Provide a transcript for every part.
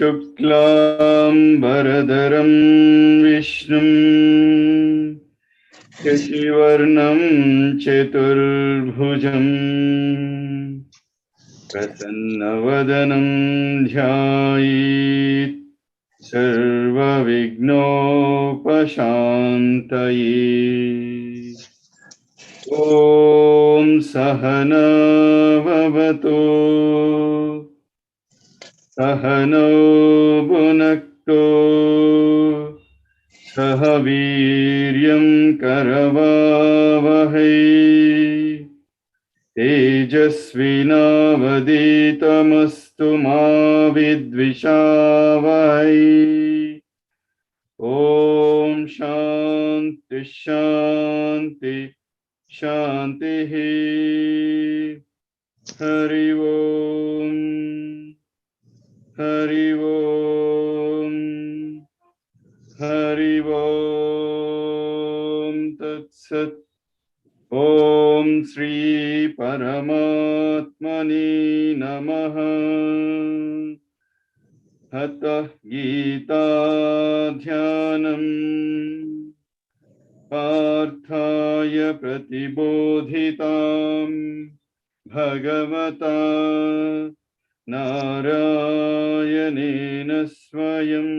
शुक्लांबरधरं विष्णुं शशिवर्णं चतुर्भुजं प्रसन्नवदनं ध्यायेत् सर्वविघ्नोपशान्तये। ॐ सहना भवतु सहनौ भुनक्तु सह वीर्यं करवावहै तेजस्विनावधीतमस्तु मा विद्विषावहै। ॐ शान्ति शान्ति शान्तिः। हरि ओम हरि ओम हरि ओम तत्सत्। ओम श्री परमात्मने नमः। अतः गीता ध्यानम् पार्थाय प्रतिबोधिताम् भगवता नारायणेन स्वयं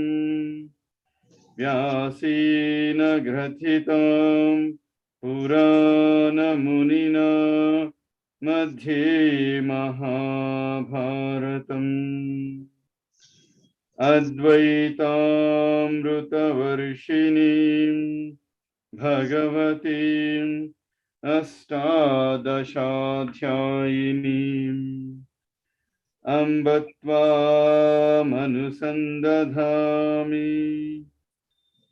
व्यासेन ग्रथितां पुराणमुनिना मध्ये महाभारतम् अद्वैतामृतवर्षिणीं भगवतीम् अष्टादशाध्यायिनीम् अम्ब त्वामनुसन्दधामि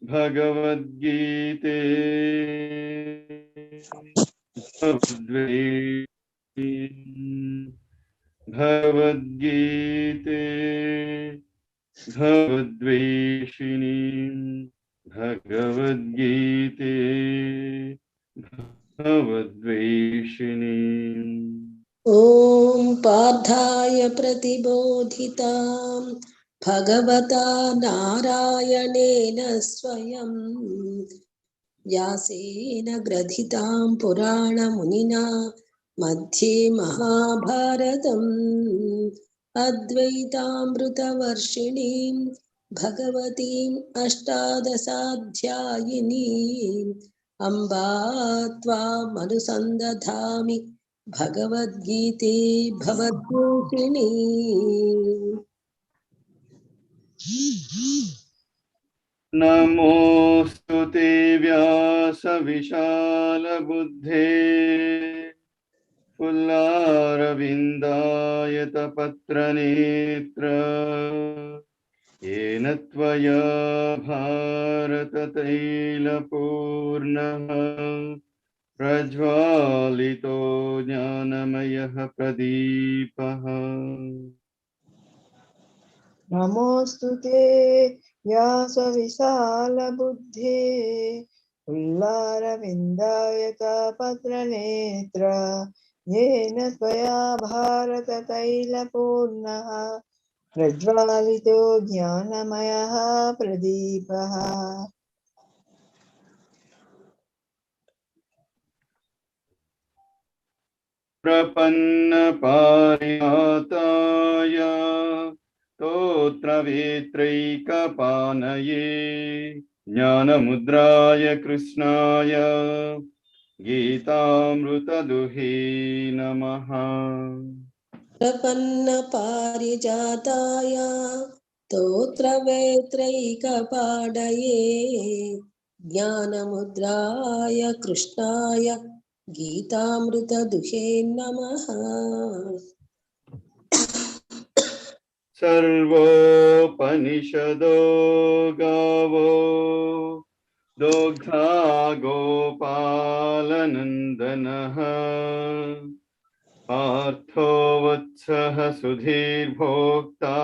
भगवद्गीते भगवद्गीते भगवद्वेषिणीं भगवद्गीते भगवद्वेषिणीम्। ॐ पार्थाय प्रतिबोधितां भगवता नारायणेन स्वयं व्यासेन ग्रथितां पुराणमुनिना मध्ये महाभारतम् अद्वैतामृतवर्षिणीं भगवतीम् अष्टादशाध्यायिनीम् अम्बा त्वामनुसन्दधामि भगवद्गीते भवद्वेषिणी। नमोऽस्तु ते व्यासविशालबुद्धे पुल्लारविन्दायतपत्रनेत्र येन त्वया भारततैलपूर्णः प्रज्वालितो ज्ञानमयः प्रदीपः। नमोऽस्तु ते व्यासविशालबुद्धे पुल्लारविन्दायतपत्रनेत्र येन त्वया भारततैलपूर्णः प्रज्वालितो ज्ञानमयः प्रदीपः। प्रपन्नपारिजाताय स्तोत्रवेत्रैकपाणये ज्ञानमुद्राय कृष्णाय गीतामृतदुहे नमः। प्रपन्नपारिजाताय स्तोत्रवेत्रैकपाणये ज्ञानमुद्राय कृष्णाय गीतामृतदुहे नमः। सर्वोपनिषदो गावो दोग्धा गोपालनन्दनः पार्थो वत्सः सुधीर्भोक्ता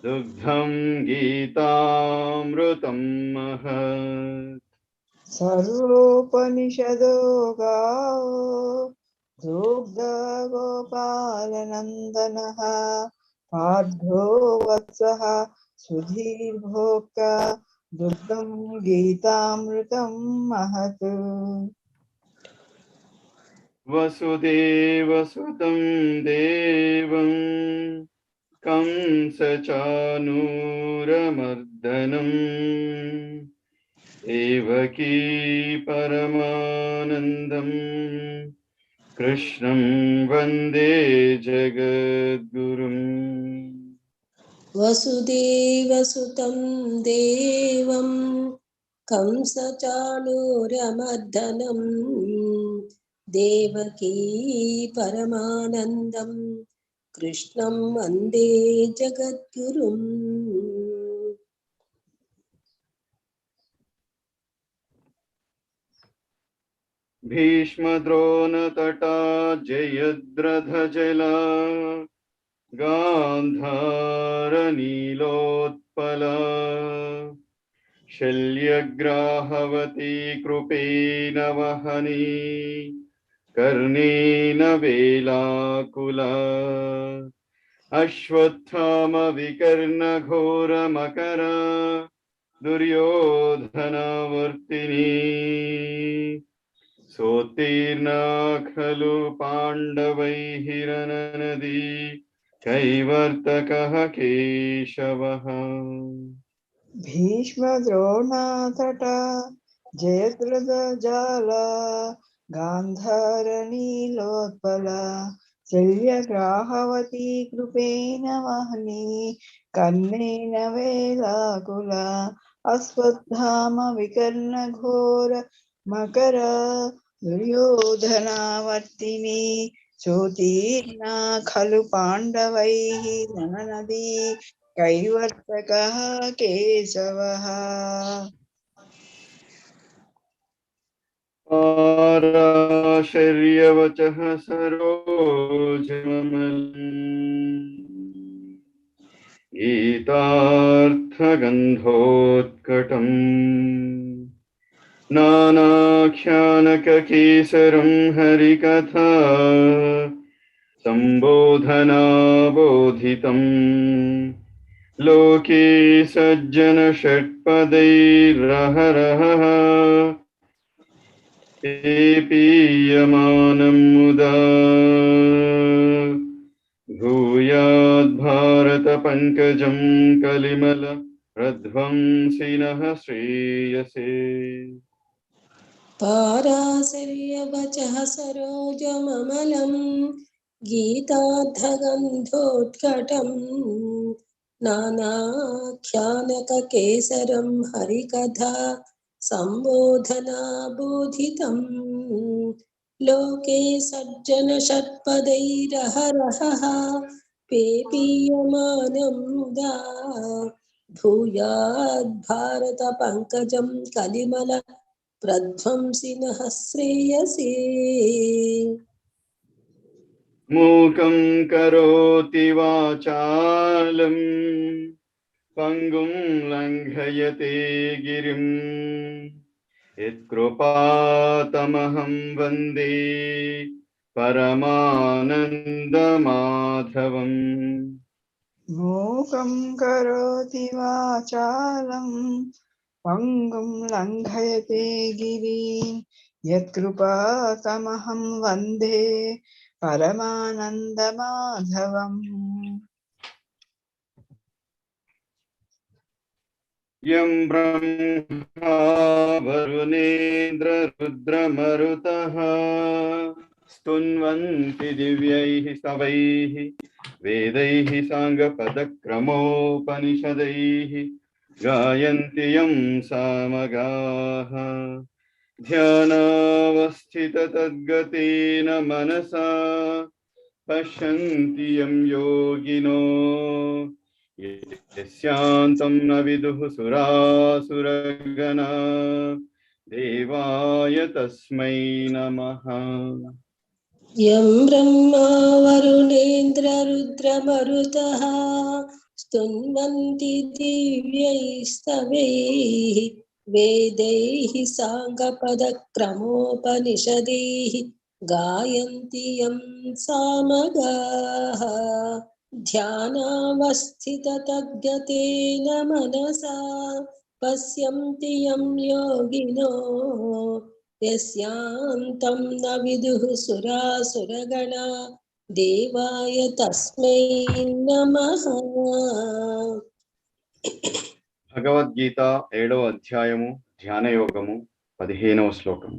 दुग्धं गीतामृतं महत् सर्वोपनिषदो गावो दुग्धगोपालनन्दनः पार्थो वत्सः सुधीर्भोक्ता दुग्धं गीतामृतं महत् वसुदेवसुतं देवं कंसचानूरमर्दनम् देवकी परमानन्दम् कृष्णं वन्दे जगद्गुरुम् वसुदेवसुतं देवं कंसचाणूरमर्दनं देवकी परमानन्दं कृष्णं वन्दे जगद्गुरुम् भीष्मद्रोणतटा जयद्रथजला गान्धारनीलोत्पला शल्यग्राहवती कृपेण वहनी कर्णेन वेलाकुला अश्वत्थामविकर्णघोरमकरा दुर्योधनवर्तिनी सोत्तीर्णा खलु पाण्डवैः रणनदी कैवर्तकः केशवः भीष्मद्रोणातटा जयद्रथजाला गान्धारनीलोत्पला शल्यग्राहवती कृपेण वहनी कर्णेन वेलाकुला अश्वत्थामविकर्णघोर मकरा दुर्योधनावर्तिनी चोतीर्णा खलु पाण्डवैः रणनदी कैवर्तकः केशवः पाराशर्यवचः सरोजममलम् गीतार्थगन्धोत्कटम् नानाख्यानककेसरं हरिकथा सम्बोधनाबोधितम् लोके सज्जनषट्पदैरहरहः पीयमानं मुदा भूयाद्भारतपङ्कजं कलिमल प्रध्वंसिनः श्रेयसे पाराशर्यवचः सरोजममलं गीतार्थगन्धोत्कटम् नानाख्यानककेसरं हरिकथा सम्बोधनाबोधितम् लोके सज्जनषट्पदैरहरहः पेपीयमानं मुदा भूयाद्भारतपङ्कजं कलिमल प्रध्वंसिनः श्रेयसे मूकं करोति वाचालं पङ्गुं लङ्घयते गिरिं यत्कृपातमहं वन्दे परमानन्दमाधवम् मूकं करोति वाचालं पङ्गुं लङ्घयते गिरिं यत्कृपातमहं वन्दे परमानन्दमाधवम् यं ब्रह्मा वरुणेन्द्ररुद्रमरुतः स्तुन्वन्ति दिव्यैः स्तवैः वेदैः साङ्गपदक्रमोपनिषदैः गायन्ति यं सामगाः ध्यानावस्थिततद्गतेन मनसा पश्यन्ति यं योगिनो यस्यान्तं न विदुः सुरासुरगणा देवाय तस्मै नमः। यं ब्रह्मा वरुणेन्द्ररुद्रमरुतः स्तुन्वन्ति दिव्यैस्तवैः वेदैः साङ्गपदक्रमोपनिषदैः गायन्ति यं सामगाः ध्यानावस्थिततद्गतेन मनसा पश्यन्ति यं योगिनो यस्यान्तं न विदुः सुरासुरगणा देवाय तस्मै नमः। భగవద్గీత 7వ అధ్యాయము ధ్యాన యోగము 15వ శ్లోకం.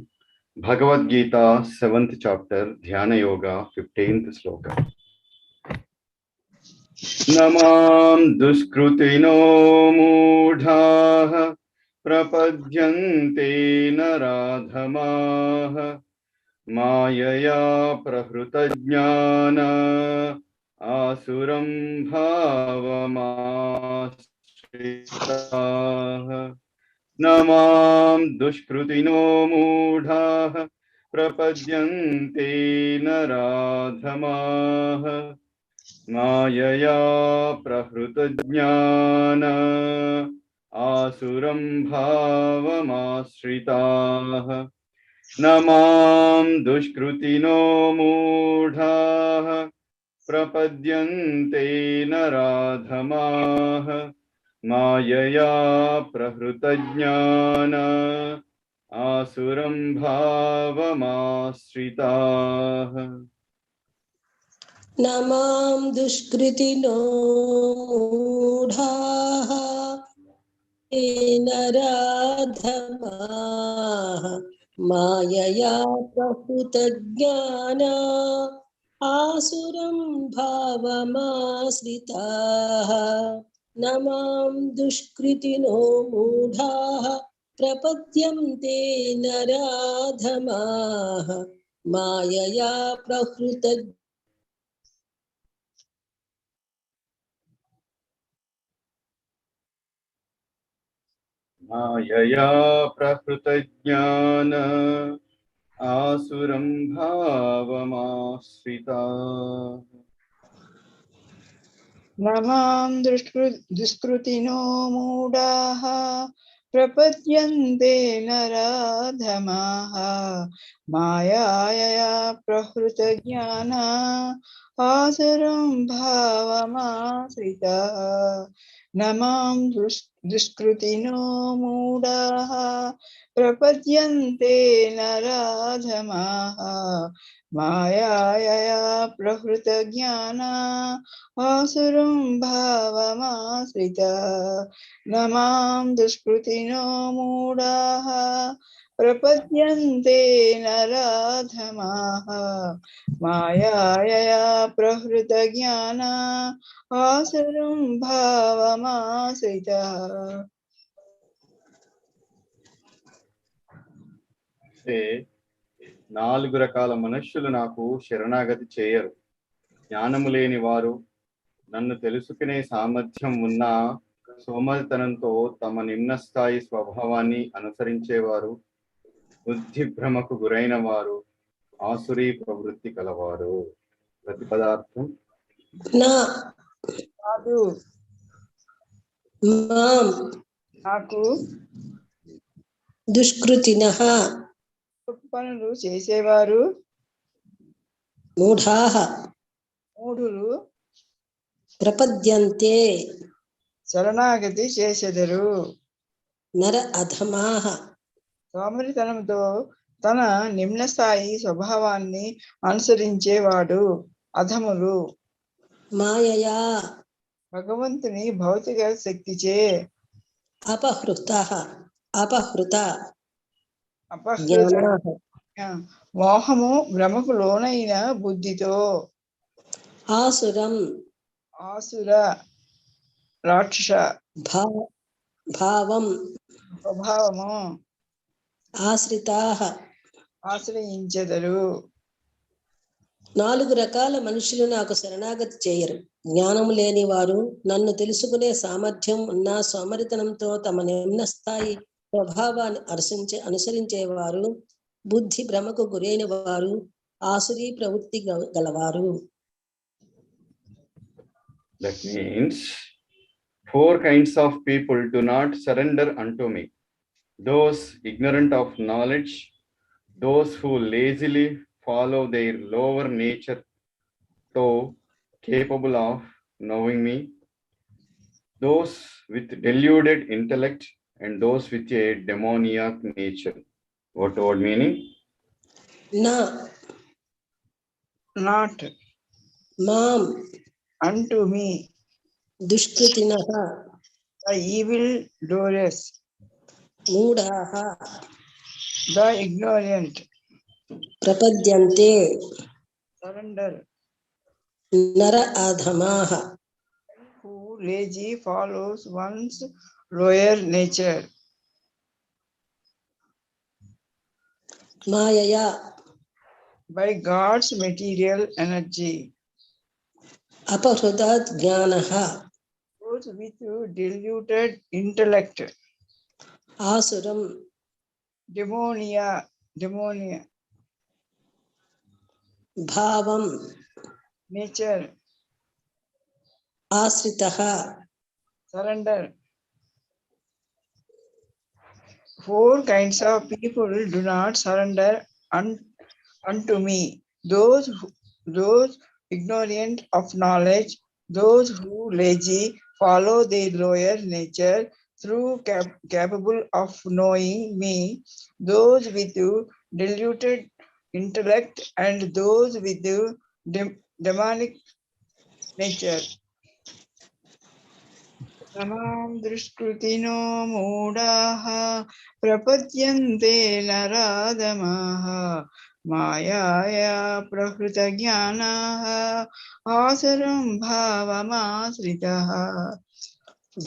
భగవద్గీత 7th చాప్టర్ ధ్యాన యోగ 15th శ్లోకం. నమాం దుష్కృతినో మూఢాః ప్రపద్యంతే నరాధమాః మాయయా ప్రహృతజ్ఞాన ఆసురం భావమాశ్రితాః. నమాం దుష్కృతినో మూఢాః ప్రపద్యంతే నరాధమాః మాయయా ప్రహృతజ్ఞాన ఆసురం భావమాశ్రితాః. నమాం దుష్కృతినో మూఢాః ప్రపద్యంతే నరాధమాః మాయయా ప్రహృతజ్ఞాన ఆసురం భావమాశ్రితాః. నమాం దుష్కృతినో మూఢాః నరాధమాః మాయయా ప్రహృతజ్ఞానా ఆసురం భావమాశ్రితాః. నమాం దుష్కృతినో మూఢాః ప్రపద్యంతే నరాధమాః మాయయా ప్రహృత మాయయా ప్రహృతజ్ఞాన ఆసురం భావమాశ్రితాః. నమాం దుష్కృతినో మూఢాః ప్రపద్యంతే నరాధమాః మాయాయయా ప్రహృతజ్ఞానా ఆసురం భావమాశ్రితాః. నమాం దుష్కృతినో మూఢాః ప్రపద్యంతే నరాధమాః మాయాయయా ప్రహృతజ్ఞానా ఆసురం భావమాశ్రితాః. నమాం దుష్కృతినో మూఢాః ప్రపద్యంతే నరాధమాః మాయాయయా ప్రహృతజ్ఞానా ఆసురం భావమాశ్రితాః. అంటే 4 రకాల మనుష్యులు నాకు శరణాగతి చేయరు. జ్ఞానము లేని వారు, నన్ను తెలుసుకునే సామర్థ్యం ఉన్న సోమరితనంతో తమ నిమ్న స్థాయి స్వభావాన్ని అనుసరించేవారు, బుద్ధి భ్రమకు గురైన వారు, ఆసురీ ప్రవృత్తి కలవారు. ప్రతిపదార్థం కాదు నాకు దుష్కృతినః పనులు చేసేవారు, మూఢాః మూఢులు ప్రపద్యంతే శరణాగతి చేసెదరు. నర అధమాః సోమరితనంతో తన నిమ్న స్థాయి స్వభావాన్ని అనుసరించేవాడు అధములు. మాయయా భగవంతుని భౌతిక శక్తిచే అపహృత మోహము భ్రమకు లోనైన బుద్ధితో ఆసురం ఆసుర రాక్షస భావం స్వభావము ఆశ్రితాః ఆశ్రయించెదరు. 4 రకాల మనుషులు నాకు శరణాగతి చేయరు. జ్ఞానం లేని వారు, నన్ను తెలుసుకునే సామర్థ్యం ఉన్న సోమరితనంతో తమ నిమ్న స్థాయి స్వభావాన్ని అనుసరించేవారు, బుద్ధి భ్రమకు గురైన వారు, ఆసురీ ప్రవృత్తి గలవారు. That means 4 kinds of people do not surrender unto me. Those ignorant of knowledge, those who lazily follow their lower nature, though capable of knowing me, those with deluded intellect, and those with a demoniac nature. What word meaning? నా Not మాం unto me, దుష్కృతినః the evil doers, మూఢాః the ignorant, ప్రపద్యంతే surrender, నర అధమాః who lazy follows one's lower nature, మాయయా by God's material energy, అపహృతాత్ జ్ఞానః those with diluted intellect, ఆసురం demonia, భావం nature, ఆశ్రితః surrender. 4 kinds of people do not surrender unto me. Those ignorant of knowledge, those who lazy follow their lower nature through capable of knowing me, those with diluted intellect, and those with demonic nature. నమాం దుష్కృతినో మూఢాః ప్రపద్యంతే నరాధమాః మాయాయా Prakrit జ్ఞానాః ఆసరం భావమాశ్రితః.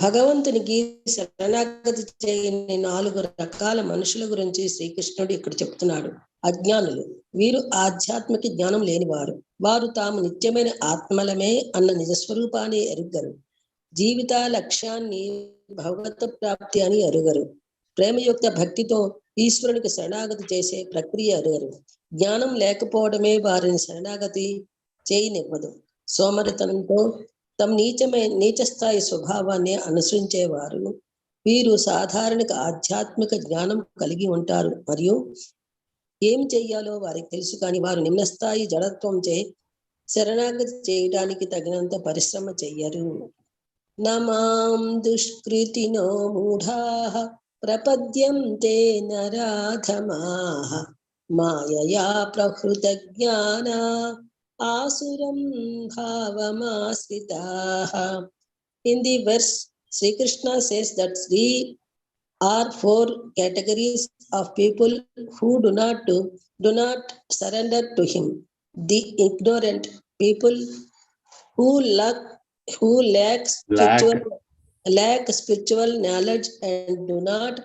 భగవంతునికి శరణాగతి చేయని 4 రకాల మనుషుల గురించి శ్రీకృష్ణుడు ఇక్కడ చెప్తున్నాడు. అజ్ఞానులు, వీరు ఆధ్యాత్మిక జ్ఞానం లేనివారు. వారు తాము నిత్యమైన ఆత్మలమే అన్న నిజస్వరూపాన్ని ఎరుగరు. జీవిత లక్ష్యాన్ని భగవత ప్రాప్తి అని ఎరుగరు. ప్రేమయుక్త భక్తితో ఈశ్వరునికి శరణాగతి చేసే ప్రక్రియ ఎరుగరు. జ్ఞానం లేకపోవడమే వారిని శరణాగతి చేయనివ్వదు. సోమరితనంతో తమ నీచ స్థాయి స్వభావాన్ని అనుసరించేవారు. వీరు సాధారణంగా ఆధ్యాత్మిక జ్ఞానం కలిగి ఉంటారు మరియు ఏం చెయ్యాలో వారికి తెలుసు, కానీ వారు నిమ్నస్థాయి జడత్వంచే శరణాగతి చేయడానికి తగినంత పరిశ్రమ చెయ్యరు. నమాం దుష్కృతినో మూఢాః ప్రపద్యంతే నరాధమాః మాయయా ప్రహృత జ్ఞానా ఆసురం భావమాశ్రితాః. In the verse, Sri Krishna says that there are 4 categories of people who do not surrender to him. The ignorant people who lack spiritual knowledge and do not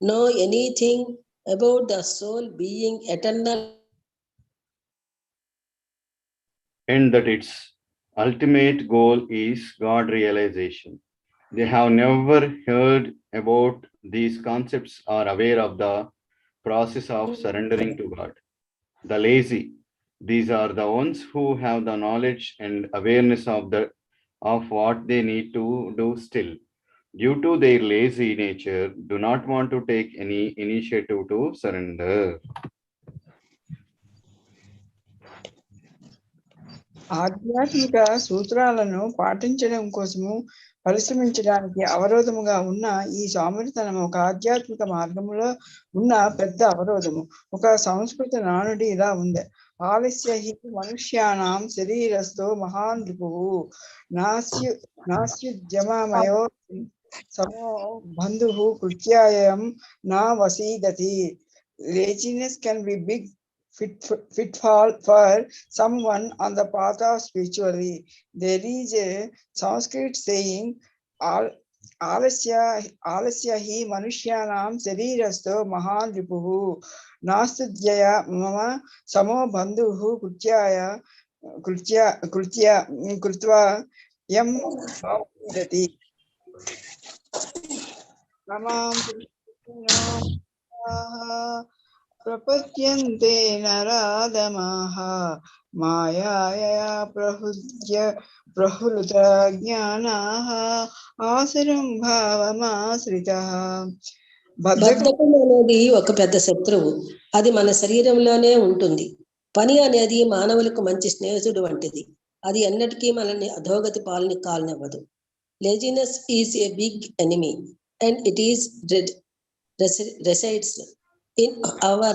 know anything about the soul being eternal And that its ultimate goal is God realization. They have never heard about these concepts or aware of the process of surrendering to God. The lazy, these are the ones who have the knowledge and awareness of what they need to do still. Due to their lazy nature, do not want to take any initiative to surrender. ఆధ్యాత్మిక సూత్రాలను పాటించడం కోసము పరిశ్రమించడానికి అవరోధముగా ఉన్న ఈ సోమరితనం ఒక ఆధ్యాత్మిక మార్గంలో ఉన్న పెద్ద అవరోధము. ఒక సంస్కృత నానుడి ఇలా ఉంది: ఆలస్య హి మనుష్యానాం శరీరస్థో మహాన్ రిపుః నాస్యుద్యమమయో సమో బంధుః కృత్యాయం నా వసీదతి. Laziness can be big pitfall for someone on the path of spirituality. There is a Sanskrit saying, ఆలస్య హి మనుష్యానాం శరీరస్థో మహాన్ రిపుః నాస్తుద్యయ మమ సమో బంధుః కృత్వా యం భావయతి నమాం ప్రపద్యంతే నరాధమాః మాయాయా ప్రహృత జ్ఞానాః ఆసురం భావమాశ్రితః. బద్ధకం అనేది ఒక పెద్ద శత్రువు. అది మన శరీరంలోనే ఉంటుంది. పని అనేది మానవులకు మంచి స్నేహితుడు వంటిది. అది ఎన్నటికీ మనల్ని అధోగతి పాలని కాలనివ్వదు. Laziness is a big enemy and it is resides in our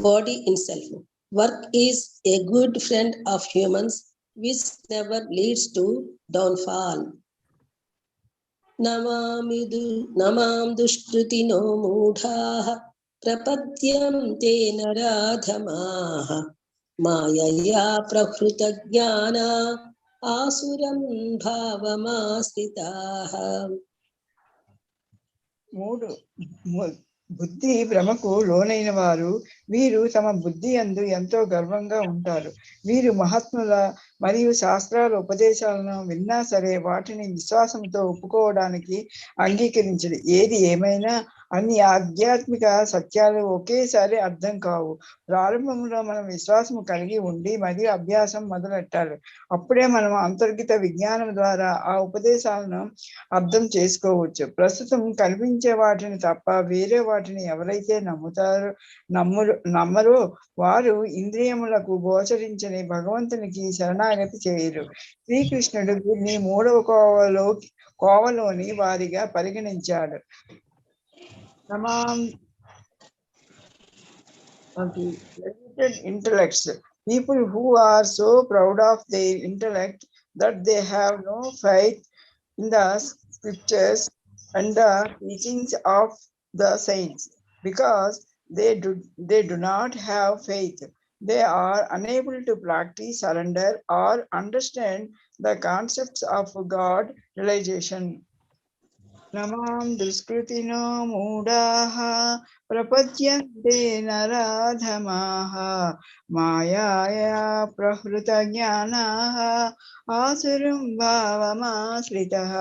body itself. Work is a good friend of humans which never leads to downfall. నమాం దుష్కృతినో మూఢాః ప్రపద్యంతే నరాధమాః మాయయా ప్రహృత జ్ఞానా ఆసురం భావమాశ్రితాః. బుద్ధి భ్రమకు లోనైన వారు వీరు తమ బుద్ధి యందు ఎంతో గర్వంగా ఉంటారు. వీరు మహాత్ముల మరియు శాస్త్రాల ఉపదేశాలను విన్నా సరే వాటిని విశ్వాసంతో ఒప్పుకోవడానికి అంగీకరించదు. ఏది ఏమైనా అన్ని ఆధ్యాత్మిక సత్యాలు ఒకేసారి అర్థం కావు. ప్రారంభంలో మనం విశ్వాసం కలిగి ఉండి మరియు అభ్యాసం మొదలెట్టాలి. అప్పుడే మనం అంతర్గత విజ్ఞానం ద్వారా ఆ ఉపదేశాలను అర్థం చేసుకోవచ్చు. ప్రస్తుతం కనిపించే వాటిని తప్ప వేరే వాటిని ఎవరైతే నమ్మరో వారు ఇంద్రియములకు గోచరించని భగవంతునికి శరణాగతి చేయరు. శ్రీకృష్ణుడు వీరిని 3వ కోవలోని వారిగా పరిగణించాడు. Intellects, people who are so proud of their intellect that they have no faith in the scriptures and the teachings of the saints. Because they do not have faith, they are unable to practice surrender or understand the concepts of God realization. నమాం దుష్కృతినో మూఢాః ప్రపద్యంతే నరాధమాః మాయాయా ప్రహృత జ్ఞానాః ఆసురం భావమాశ్రితః.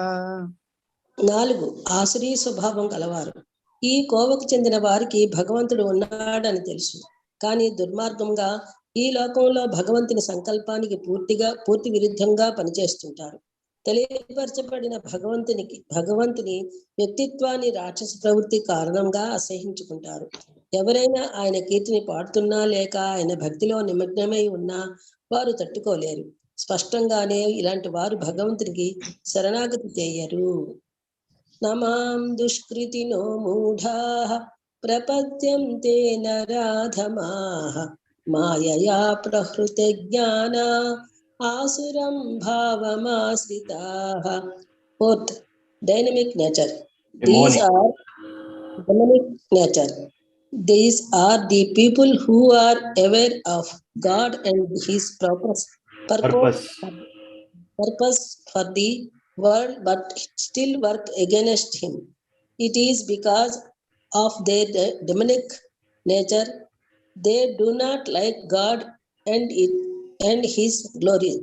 4. ఆసురీ స్వభావం కలవారు. ఈ కోవకు చెందిన వారికి భగవంతుడు ఉన్నాడని తెలుసు, కానీ దుర్మార్గంగా ఈ లోకంలో భగవంతుని సంకల్పానికి పూర్తి విరుద్ధంగా పనిచేస్తుంటారు. తెలియపరచబడిన భగవంతుని వ్యక్తిత్వాన్ని రాక్షస ప్రవృత్తి కారణంగా అసహించుకుంటారు. ఎవరైనా ఆయన కీర్తిని పాడుతున్నా లేక ఆయన భక్తిలో నిమగ్నమై ఉన్నా వారు తట్టుకోలేరు. స్పష్టంగానే ఇలాంటి వారు భగవంతునికి శరణాగతి చేయరు. నమాం దుష్కృతినో మూఢాః ప్రపద్యంతే నరాధమాః మాయయా ప్రహృత జ్ఞానా ఆసురం భావమాశ్రితాః. 4th, dynamic nature. These are the people who are aware of God and his purpose for the world but still work against him. It is because of their demonic nature they do not like God and his glories.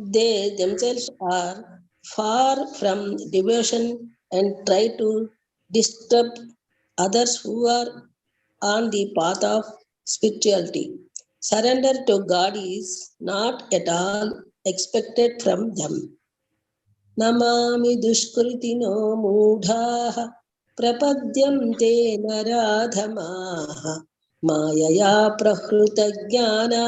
They themselves are far from devotion and try to disturb others who are on the path of spirituality. Surrender to God is not at all expected from them. Namami dushkritino moodhaah ప్రపద్యంతే నరాధమాః మాయయా ప్రహృత జ్ఞానా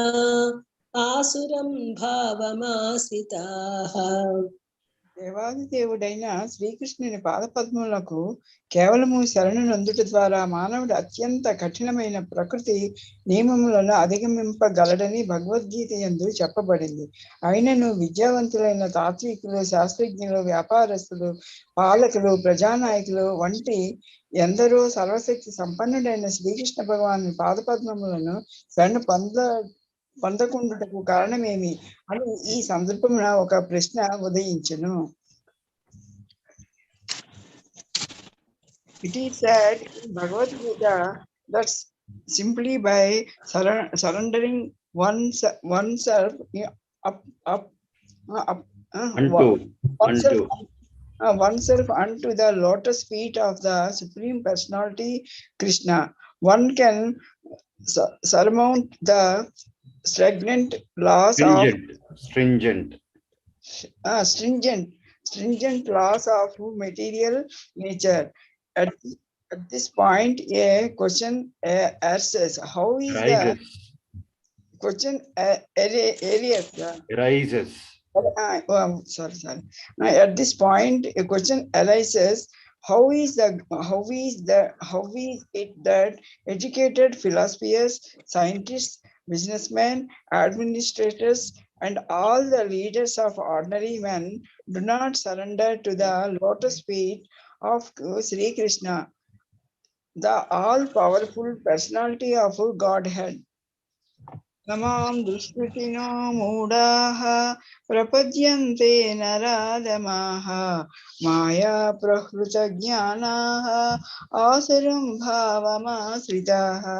ఆసురం భావమాశ్రితాః. దేవాది దేవుడైన శ్రీకృష్ణుని పాదపద్మములకు కేవలము శరణు నందుట ద్వారా మానవుడు అత్యంత కఠినమైన ప్రకృతి నియమములను అధిగమింపగలడని భగవద్గీత యందు చెప్పబడింది. అయినను విద్యావంతులైన తాత్వికులు, శాస్త్రజ్ఞులు, వ్యాపారస్తులు, పాలకులు, ప్రజానాయకులు వంటి ఎందరో సర్వశక్తి సంపన్నుడైన శ్రీకృష్ణ భగవాను పాదపద్మములను శరణు పొందకుండుటకు కారణమేమి అని ఈ సందర్భమున ఒక ప్రశ్న ఉదయించెను. It is said in BhagavadGita that simply by surrendering oneself unto the lotus feet of the Supreme Personality Krishna, one can surmount the stringent laws of material nature. At this point, a question arises: how is the question arises? At this point, a question arises: how is it that educated philosophers, scientists, businessmen, administrators, and all the leaders of ordinary men do not surrender to the lotus feet of Sri Krishna, the all-powerful personality of Godhead? Namam dushkritino moodaha prapadyante naradamaha maya prahruta jnanaha asaram bhavamasritaha.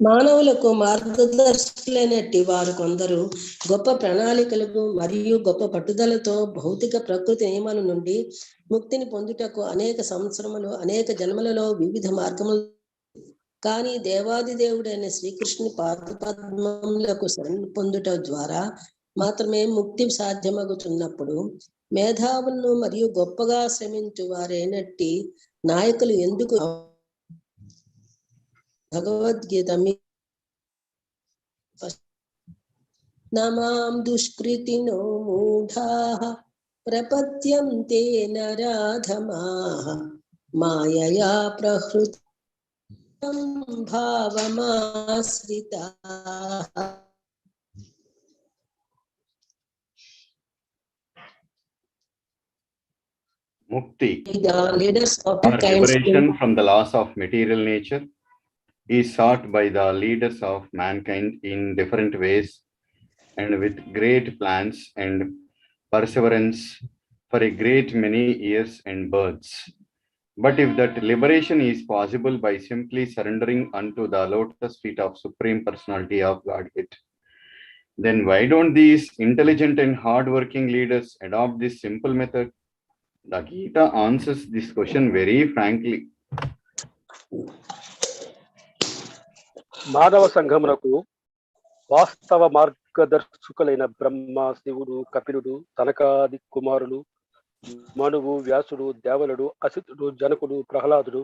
మానవులకు మార్గదర్శకులైనట్టి వారు కొందరు గొప్ప ప్రణాళికలకు మరియు గొప్ప పట్టుదలతో భౌతిక ప్రకృతి నియమాల నుండి ముక్తిని పొందుటకు అనేక సంవత్సరములు, అనేక జన్మలలో వివిధ మార్గములు, కానీ దేవాది దేవుడైన శ్రీకృష్ణుని పాదపద్మములకు శరణు పొందుట ద్వారా మాత్రమే ముక్తి సాధ్యమగుతున్నప్పుడు మేధావులను మరియు గొప్పగా శ్రమించు వారైనట్టి నాయకులు ఎందుకు Bhagavad Gita నమాం దుష్కృతినో మూఢాః ప్రపద్యంతే నరాధమాః మాయయా ప్రహృతం భావమాశ్రితాః. Mukti, The leaders of or liberation from the laws of material nature, is sought by the leaders of mankind in different ways and with great plans and perseverance for a great many years and births. But if that liberation is possible by simply surrendering unto the lotus feet of Supreme Personality of Godhead, then why don't these intelligent and hardworking leaders adopt this simple method? The Gita answers this question very frankly. మానవ సంఘమునకు వాస్తవ మార్గదర్శకులైన బ్రహ్మ, శివుడు, కపిలుడు, తనకాది కుమారులు, మనువు, వ్యాసుడు, దేవలుడు, అసితుడు, జనకుడు, ప్రహ్లాదుడు,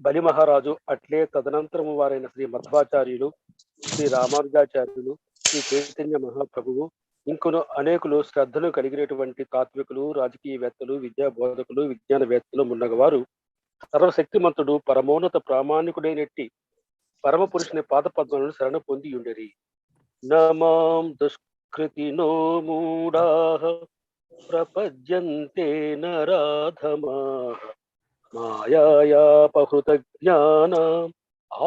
బలి మహారాజు, అట్లే తదనంతరము వారైన శ్రీ మధ్వాచార్యులు, శ్రీ రామానుజాచార్యులు, శ్రీ చైతన్య మహాప్రభువు, ఇంకొను అనేకులు శ్రద్ధను కలిగినటువంటి తాత్వికులు, రాజకీయవేత్తలు, విద్యా బోధకులు, విజ్ఞానవేత్తలు మున్నగవారు సర్వశక్తిమంతుడు పరమోన్నత ప్రామాణికుడైనట్టి పరమ పురుషుని పాదపద్మలను శరణ పొంది ఉండేరి. నమాం దుష్కృతినో మూఢాః ప్రపద్యంతే నరాధమాః మాయాయాపహృత జ్ఞానాం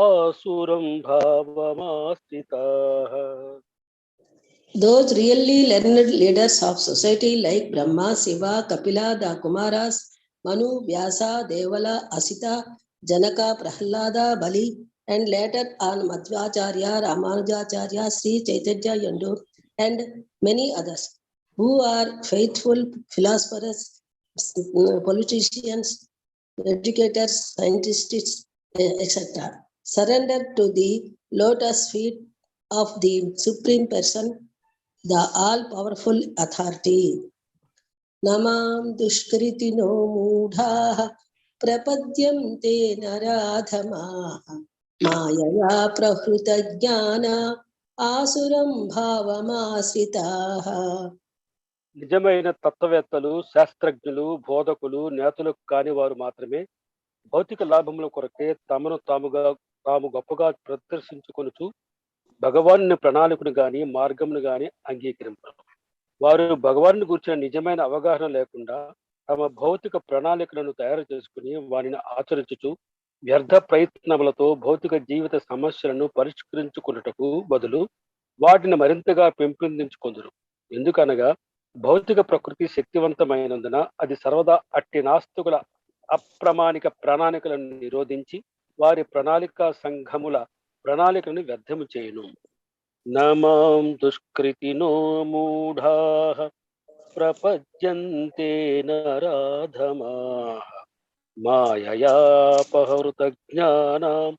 ఆసురం భావమాశ్రితాః. Those really learned leaders of society like Brahma, Shiva, Kapila, the Kumaras, Manu, Vyasa, Devala, Asita, Janaka, Prahlada, Bali, and later on Madhvacharya, Ramanujacharya, Sri Chaitanya Yandu, and many others, who are faithful philosophers, politicians, educators, scientists, etc., surrender to the lotus feet of the Supreme Person, the all-powerful authority. Namam dushkritino moodhaః prapadyante naradhamaః మాయయా ప్రహృత జ్ఞాన ఆసురం భావమాశ్రితాః. నిజమైన తత్వవేత్తలు, శాస్త్రజ్ఞులు, బోధకులు, నేతలు కాని వారు మాత్రమే భౌతిక లాభముల కొరకే తమను తాము గొప్పగా ప్రదర్శించుకొనుచు భగవాను ప్రణాళికను గాని మార్గమును గాని అంగీకరింపరు. వారు భగవాను గురించిన నిజమైన అవగాహన లేకుండా తమ భౌతిక ప్రణాళికలను తయారు చేసుకుని వారిని ఆచరించుచు వ్యర్థ ప్రయత్నములతో భౌతిక జీవిత సమస్యలను పరిష్కరించుకున్నటకు బదులు వాటిని మరింతగా పెంపొందించుకొందురు. ఎందుకనగా భౌతిక ప్రకృతి శక్తివంతమైనందున అది సర్వదా అట్టి నాస్తికుల అప్రమాణిక ప్రణాళికలను నిరోధించి వారి ప్రణాళిక సంఘముల ప్రణాళికలను వ్యర్థము చేయును. నమాం దుష్కృతినో మూఢాః ప్రపద్యంతే నరాధమాః మాయయాపహృత జ్ఞానాం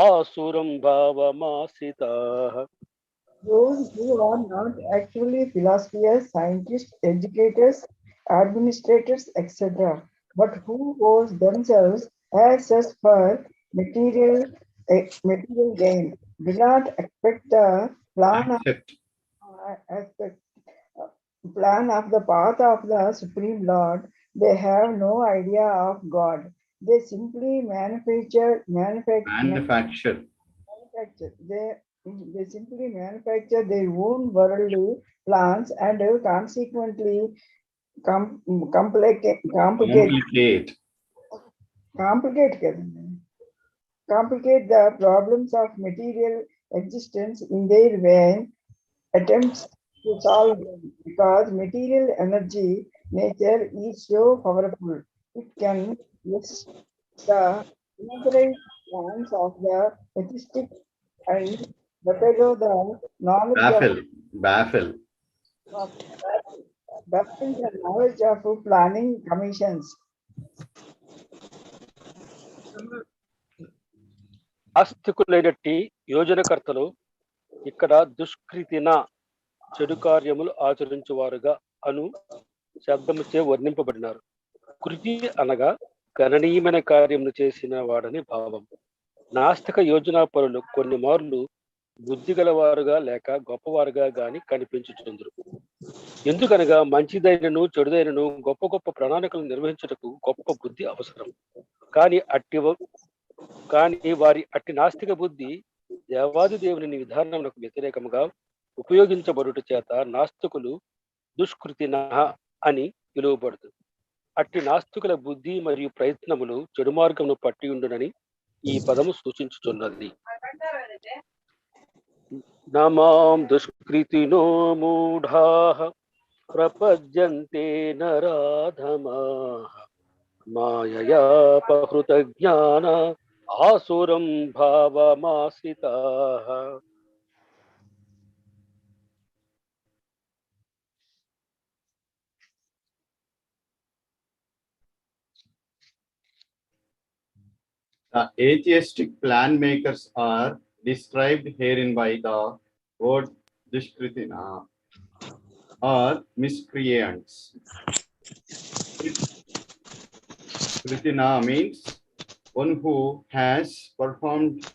ఆసురం భావమాశ్రితాః. Those who are not actually philosophers, scientists, educators, administrators, etc., but who pose themselves as such for material gain, do not expect the plan of, Accept. expect, plan of the path of the Supreme Lord. They have no idea of God. They simply manufacture. They simply manufacture their own worldly plans and consequently complicate the problems of material existence in their vain attempts to solve them, because material energy nature is so powerful. It can resist the unauthorized plans of the atheistic and buffalo the knowledge Baffle. baffle the knowledge of planning commissions. ఆస్తికులైనట్టి యోజనకర్తలు ఇక్కడ దుష్కృతిన చెడు కార్యములు ఆచరించువారుగా అను శబ్దముచే వర్ణింపబడినారు. కృతి అనగా గణనీయమైన కార్యములు చేసిన వాడని భావం. నాస్తిక యోజనా పరులు కొన్ని మార్లు బుద్ధి గలవారుగా లేక గొప్పవారుగా గాని కనిపించుచుందరు. ఎందుకనగా మంచిదైనను చెడుదైనను గొప్ప గొప్ప ప్రణాళికలను నిర్వహించుటకు గొప్ప బుద్ధి అవసరం. కానీ వారి అట్టి నాస్తిక బుద్ధి దేవాది దేవుని విధానములకు వ్యతిరేకముగా ఉపయోగించబడుట చేత నాస్తికులు దుష్కృతిన అని పిలువబడుతుంది. అట్టి నాస్తికుల బుద్ధి మరియు ప్రయత్నములు చెడు మార్గమును పట్టి ఉండునని ఈ పదము సూచించుచున్నది. నమాం దుష్కృతినో మూఢాః ప్రపద్యంతే నరాధమాః మాయయాపహృత జ్ఞాన ఆసురం భావమాశ్రితాః. The atheistic plan makers are described herein by the word Dushkritina or miscreants. Kritina means one who has performed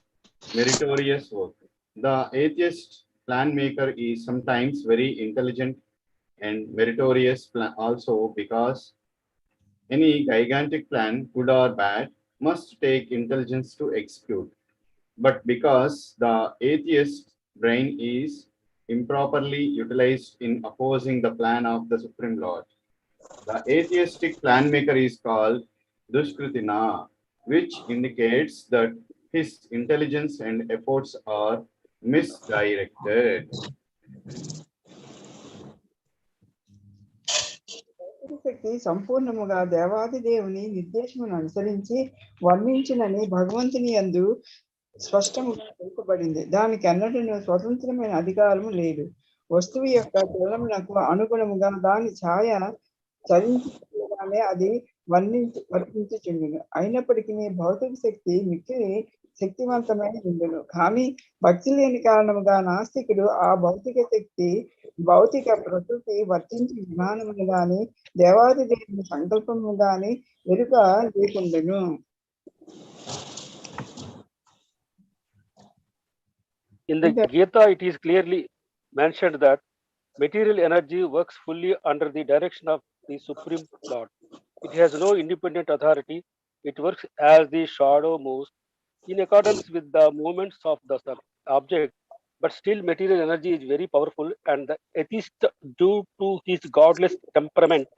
meritorious work. The atheist plan maker is sometimes very intelligent and meritorious also, because any gigantic plan, good or bad, must take intelligence to execute. But because the atheist brain is improperly utilized in opposing the plan of the Supreme Lord, the atheistic plan maker is called Dushkritina, which indicates that his intelligence and efforts are misdirected. శక్తి సంపూర్ణముగా దేవాది దేవుని నిర్దేశమును అనుసరించి వర్ణించినని భగవంతుని యందు స్పష్టముగా తెలుపబడింది. దానికి అన్నట్టును స్వతంత్రమైన అధికారము లేదు. వస్తువు యొక్క చలనమునకు అనుగుణముగా దాని ఛాయ చలించగానే అది వర్తించుచుండును. అయినప్పటికీ భౌతిక శక్తి మిక్కిలి శక్తివంతమైన ఉండును. కానీ భక్తి లేని కారణముగా నాస్తికుడు ఆ భౌతిక ప్రకృతి వర్తించే విధానమును గాని దేవాది దేవుని సంకల్పము గాని ఎరుక లేకుండును. In the Gita, it is clearly mentioned that material energy works fully under the direction of the Supreme Lord. It has no independent authority. It works as the shadow moves in accordance with the movements of the object. But still, material energy is very powerful, and the atheist, due to his godless temperament,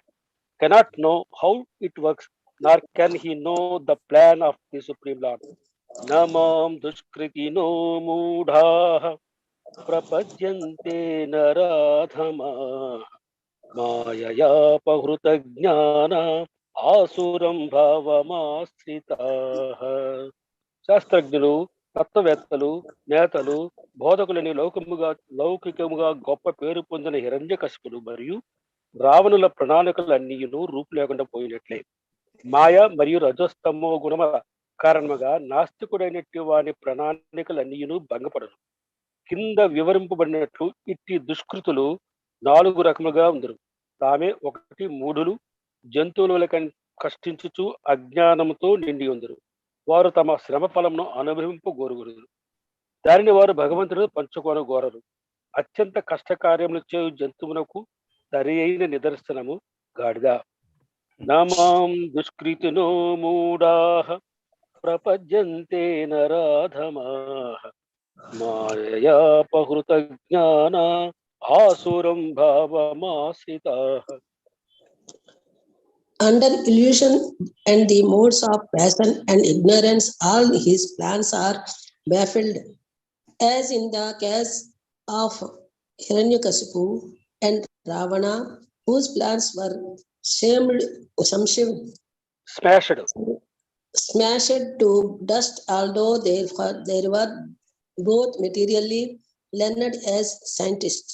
cannot know how it works nor can he know the plan of the Supreme Lord. Namam dushkritino mudha prapajyante naradhama Mayaya pahruta jnana asuram bhavamastritaha. శాస్త్రజ్ఞులు, తత్వవేత్తలు, నేతలు, బోధకులని లౌకికముగా గొప్ప పేరు పొందిన హిరణ్యకశిపుడు మరియు రావణుల ప్రణాళికలన్నీయును రూపు లేకుండా పోయినట్లే. మాయ మరియు రజస్తమో గుణముల కారణముగా నాస్తికుడైనట్టి వాని ప్రణాళికలన్నీయును భంగపడను. కింద వివరింపబడినట్లు ఇట్టి దుష్కృతులు 4 రకములుగా ఉందరు. తామే 1 మూఢులు, జంతువుల కష్టించుచు అజ్ఞానముతో నిండి ఉందరు. వారు తమ శ్రమ ఫలమును అనుభవింపగోరుగురు. దానిని వారు భగవంతుడు పంచుకొనగోరరు. అత్యంత కష్టకార్యములు చేయు జంతువునకు సరి అయిన నిదర్శనము గాడిద. నమాం దుష్కృతినో మూఢాః ప్రపద్యంతే నరాధమాః మాయయాపహృత జ్ఞాన ఆసురం భావమాశ్రితాః. Under illusion and the modes of passion and ignorance, all his plans are baffled, as in the case of Hiranyakasipu and Ravana, whose plans were smashed to dust, although they were both materially learned as scientists,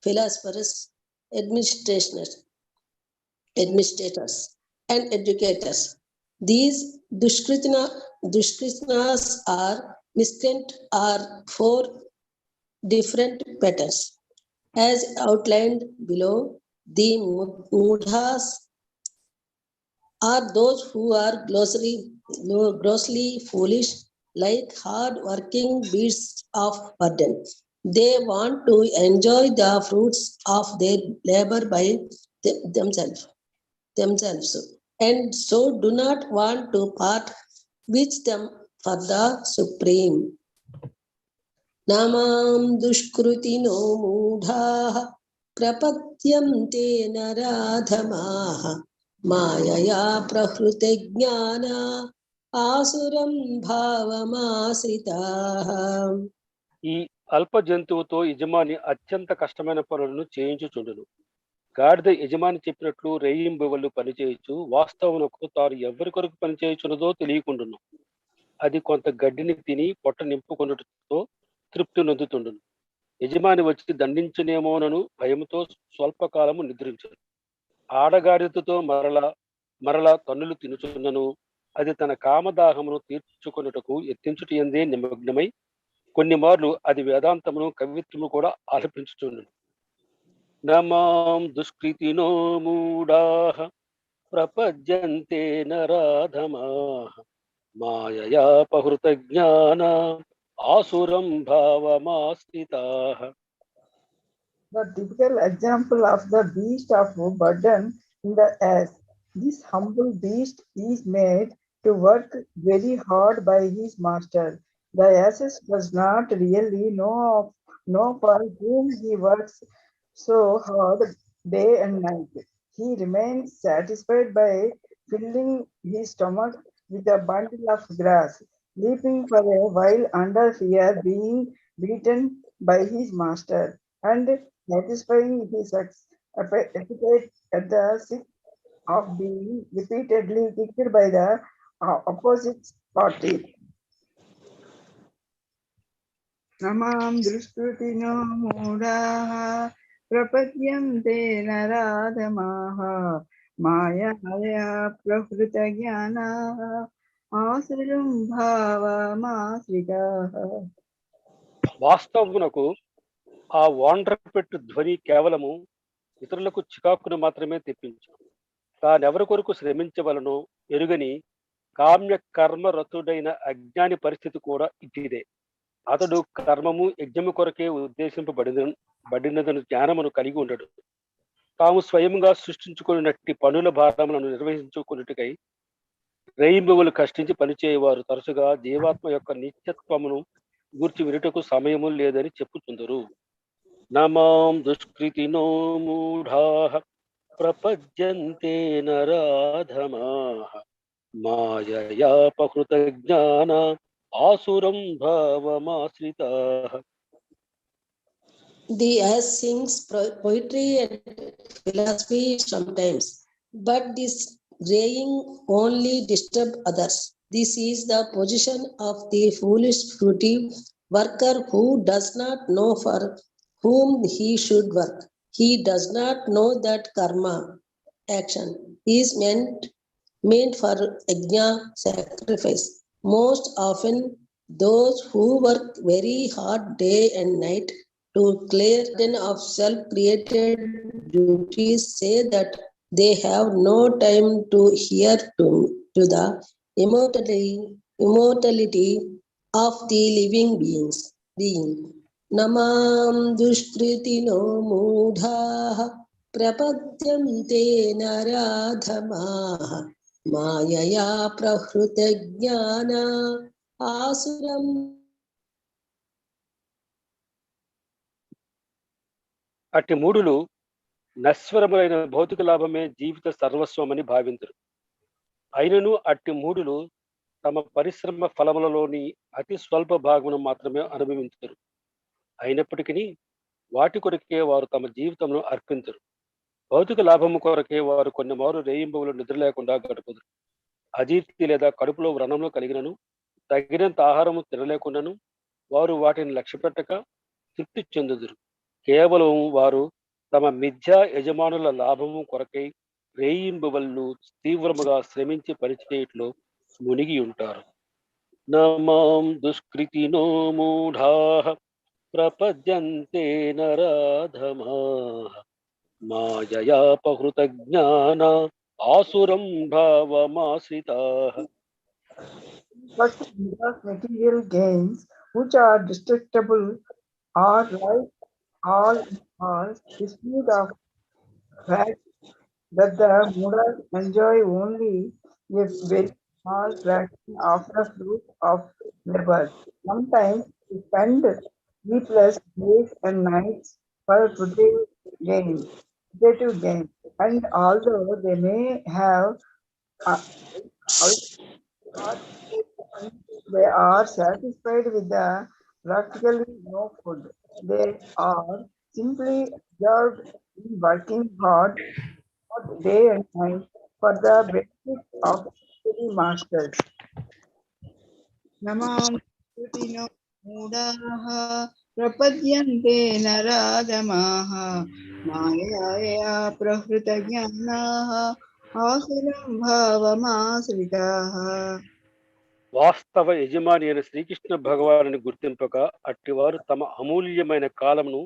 philosophers, administrators and educators. These dushkritnas are miscreant are 4 different patterns. As outlined below, the mudhas are those who are grossly foolish, like hard-working beasts of burden. They want to enjoy the fruits of their labor by themselves, and so do not want to part with them for the Supreme. Namam dushkrutino mudhaः prapadyante naradhamaः mayaya prahrute jnana asuram bhavamaasritaः. ఈ అల్ప జంతువుతో యజమాని అత్యంత కష్టమైన పనులను చేయించుచుండును. గాడిద యజమాని చెప్పినట్లు రేయింబవళ్ళు పనిచేయచ్చు, వాస్తవమునకు తాను ఎవరి కొరకు పనిచేయుచున్నదో తెలియకుండును. అది కొంత గడ్డిని తిని పొట్ట నింపుకొనుటతో తృప్తి నొందుతుండును. యజమాని వచ్చి దండించునేమోనను భయముతో స్వల్పకాలము నిద్రించును. ఆడగాడిదతో మరల తన్నులు తినుచున్నను. అది తన కామదాహమును తీర్చుకొనుటకు ఎత్తించుటయందే నిమగ్నమై కొన్ని మార్లు అది వేదాంతమును కవిత్వము కూడా ఆలపించుచుండును. నమాం దుష్కృతినో మూఢాః ప్రపద్యంతే నరాధమాః మాయయాపహృత జ్ఞాన ఆసురం భావమాశ్రితాః. The typical example of the beast of burden in the ass. This humble beast is made to work very hard by his master. The ass does not really know for whom he works so hard day and night. He remains satisfied by filling his stomach with a bundle of grass, sleeping for a while under fear being beaten by his master, and satisfying his appetite at the sick of being repeatedly kicked by the opposite party. Namam drushkrutino mudhaः prapadyante naradhamaः mayaya prahrita jnanaः asuram bhavamaasritaः. వాస్తవమునకు ఆ వాండ్రపెట్టు ధ్వని కేవలము ఇతరులకు చికాకును మాత్రమే తెప్పించు. తానెవరి కొరకు శ్రమించవలనో ఎరుగని కామ్య కర్మరతుడైన అజ్ఞాని పరిస్థితి కూడా ఇదే. అతడు కర్మము యజ్ఞము కొరకే ఉద్దేశింపబడినదను జ్ఞానమును కలిగి ఉండడు. తాము స్వయంగా సృష్టించుకున్నట్టి పనుల భారములను నిర్వహించుకున్నట్టుకై రేయింబవలు కష్టించి పనిచేయవారు తరచుగా జీవాత్మ యొక్క నిత్యత్వమును గూర్చి వినుటకు సమయము లేదని చెప్పుచుందరు. నమాం దుష్కృతినో మూఢాః ప్రపద్యంతే నరాధమాః మాయయాపహృత జ్ఞాన ఆసురం భావమాశ్రితాః. The earth sings poetry and philosophy sometimes, but this raying only disturb others. This is the position of the foolish fruity worker who does not know for whom he should work. He does not know that karma, action, is meant for yajna, sacrifice. Most often, those who work very hard day and night to clear den of self-created duties say that they have no time to hear to the immortality of the living being. Namam dushkritino mudhaah prapadyante naradhamaah మాయయా ప్రహృత జ్ఞాన ఆసురం. అట్టి మూడులు నశ్వరములైన భౌతిక లాభమే జీవిత సర్వస్వమని భావింతురు. అయినను అట్టి మూడులు తమ పరిశ్రమ ఫలములలోని అతి స్వల్ప భాగమును మాత్రమే అనుభవించుతారు. అయినప్పటికీ వాటి కొరకే వారు తమ జీవితంలో అర్పించరు. భౌతిక లాభము కొరకే వారు కొన్ని మారు రేయింబవులు నిద్ర లేకుండా గడుపుదురు. అజీర్తి లేదా కడుపులో వ్రణంలో కలిగినను తగినంత ఆహారము తినలేకుండాను వారు వాటిని లక్ష్యపెట్టక తృప్తి చెందుదురు. కేవలం వారు తమ మిథ్యా యజమానుల లాభము కొరకై రేయింబవళ్ళు తీవ్రముగా శ్రమించి పనిచేయట్లో మునిగి ఉంటారు. నమాం దుష్కృతినో మూఢాః ప్రపద్యంతే నరాధమాః మాయయాపహృత జ్ఞాన ఆసురం భావమాశ్రితాః. But because material gains, which are destructible, are like all in all, dispute of fact that the Mudas enjoy only a very small fraction of the fruit of labor. Sometimes they spend sleepless days and nights for putative gain, and although they may have they are satisfied with the practically no food. They are simply observed in working hard day and night for the benefit of the masters. నమాం కృతినో మూఢాః ప్రపద్యంతే నరాధమాః మాయయా ప్రహృత జ్ఞానాః ఆసురం భావమాశ్రితాః. వాస్తవ యజమాని అయిన శ్రీకృష్ణ భగవానుని గుర్తింపక అట్టివారు తమ అమూల్యమైన కాలమును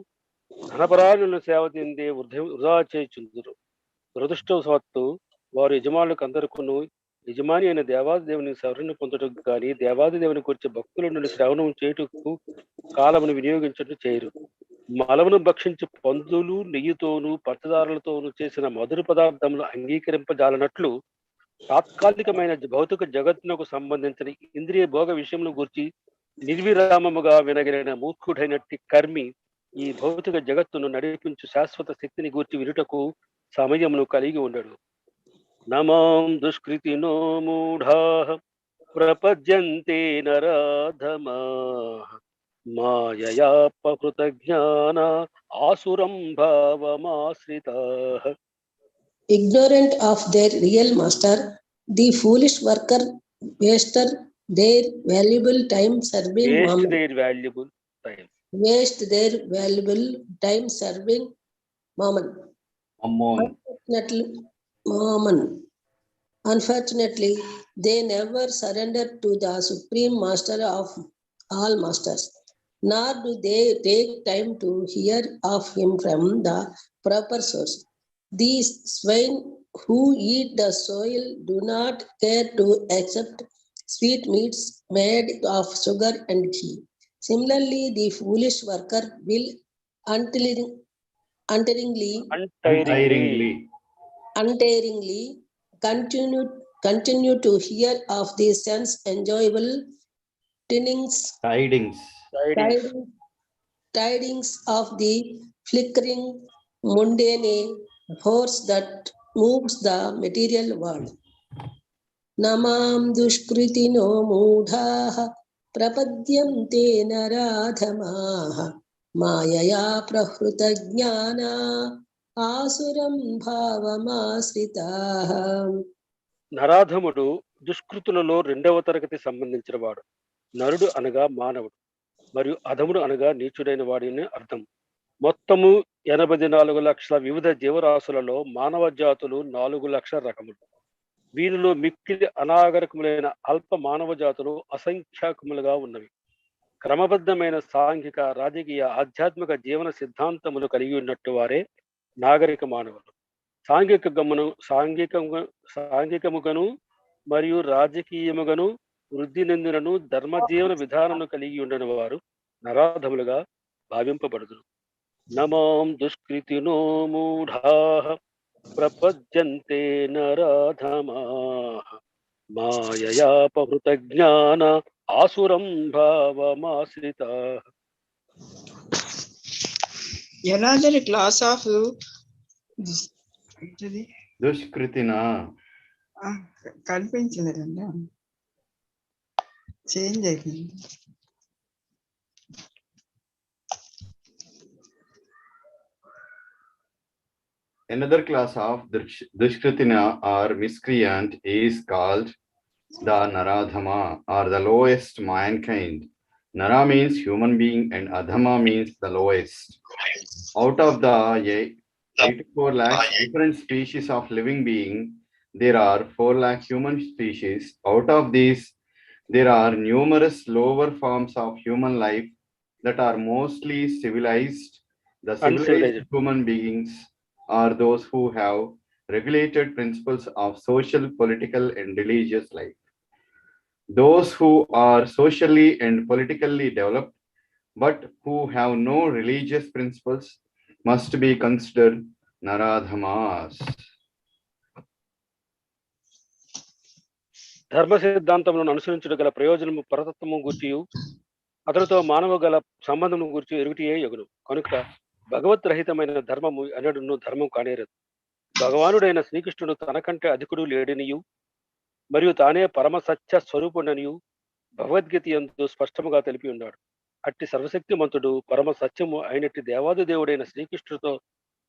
ధనపరాలను సేవ చెందే వృధా చేయుచుందురు. దురదృష్టవశాత్తు వారు యజమానులకు అందరికను యజమాని అయిన దేవాదిదేవుని శరణు పొందుటకు కానీ దేవాదిదేవుని గురించి భక్తుల నుండి శ్రవణం చేయుటకు కాలమును వినియోగించుట చేయరు. మలమును భక్షించి పందులు నెయ్యితోనూ పచ్చదారులతోనూ చేసిన మధుర పదార్థములు అంగీకరింపజాలనట్లు తాత్కాలికమైన భౌతిక జగత్తునకు సంబంధించిన ఇంద్రియ భోగ విషయమును గురించి నిర్విరామముగా వినగలిగిన మూర్ఖుడైనట్టి కర్మి ఈ భౌతిక జగత్తును నడిపించు శాశ్వత శక్తిని గూర్చి వినుటకు సమయమును కలిగి ఉండడు. నమాం దుష్కృతినో మూఢాః ప్రపద్యంతే నరాధమాః మాయయాపహృత జ్ఞాన ఆసురం భావమాశ్రితాః. Ignorant of their real master, the foolish worker wasted their valuable time serving mammon. Waste their valuable time serving mammon. Unfortunately, they never surrendered to the supreme master of all masters, nor do they take time to hear of him from the proper source. These swine who eat the soil do not care to accept sweet meats made of sugar and ghee. Similarly, the foolish worker will untiringly continue to hear of the sense enjoyable tidings of the flickering mundane force that moves the material world. నమాం దుష్కృతినో మూఢాః ప్రపద్యంతే నరాధమాః మాయయా ప్రహృత జ్ఞానా ఆసురం భావమాశ్రితాః. నరాధముడు దుష్కృతులలో 2వ తరగతి సంబంధించిన వాడు. నరుడు అనగా మానవుడు మరియు అధముడు అనగా నీచుడైన వాడిని అర్థం. మొత్తము 84 లక్షల వివిధ జీవరాశులలో మానవ జాతులు 4 లక్షల రకములు. వీరిలో మిక్కిలి అనాగరికములైన అల్ప మానవ జాతులు అసంఖ్యాకములుగా ఉన్నవి. క్రమబద్ధమైన సాంఘిక, రాజకీయ, ఆధ్యాత్మిక జీవన సిద్ధాంతములు కలిగి ఉన్నట్టు వారే నాగరిక మానవులు. సాంఘికముగను మరియు రాజకీయముగను వృద్ధి నందినను ధర్మ జీవన విధానము కలిగి ఉండని వారు నరాధములుగా భావింపబడుదురు. నమాం దుష్కృతినో మూఢాః ప్రపద్యంతే నరాధమాః మాయయాపహృత జ్ఞాన ఆసురం భావమాశ్రితాః. ఎలాంటి క్లాస్ ఆఫ్ దుష్కృతినా కనిపించలేదండి, చేంజ్ అయిపోయింది. Another class of Dushkritina or miscreant is called the Naradhama or the lowest mankind. Nara means human being and Adhama means the lowest. Out of the 84 lakh different species of living being, there are 4 lakh human species. Out of these, there are numerous lower forms of human life that are mostly civilized. The civilized human beings are those who have regulated principles of social, political, and religious life. Those who are socially and politically developed but who have no religious principles must be considered Naradhamas. ధర్మ సిద్ధాంతములను అనుసరించుట గల ప్రయోజనము పరతత్వము గురించి అతనితో మానవ గల సంబంధము గురించి ఎరుగుటియే యగును. కనుక భగవత్ రహితమైన ధర్మము అనడును ధర్మం కానేరదు. భగవానుడైన శ్రీకృష్ణుడు తనకంటే అధికుడు లేడనియు మరియు తానే పరమ సత్య స్వరూపుడనియు భగవద్గీత యందు స్పష్టముగా తెలిపి ఉన్నాడు. అట్టి సర్వశక్తిమంతుడు పరమ సత్యము అయినట్టి దేవాది దేవుడైన శ్రీకృష్ణుడితో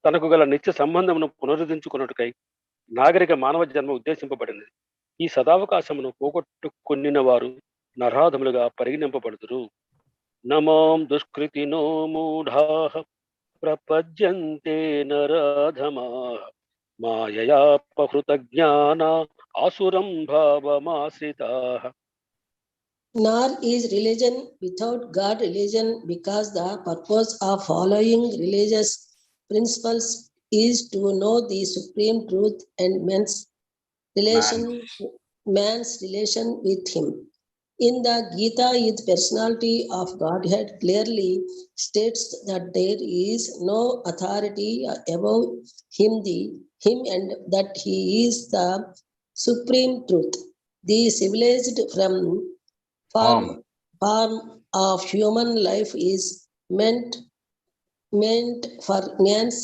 తనకు గల నిత్య సంబంధమును పునరుద్ధరించుకున్నట్టుకై నాగరిక మానవ జన్మ ఉద్దేశింపబడింది. ఈ సదావకాశమును పోగొట్టుకొనిన వారు నరాధములుగా పరిగణింపబడుదురు. నమాం దుష్కృతినో మూఢాః ప్రపద్యంతే నరాధమాః మాయయాపహృత జ్ఞాన ఆసురం భావమాశ్రితాః. Nor is religion without God religion, because the purpose of following religious principles is to know the supreme truth and man's relation with him. In the Gita, its personality of Godhead clearly states that there is no authority above him and that he is the supreme truth. The civilized form of human life is meant for man's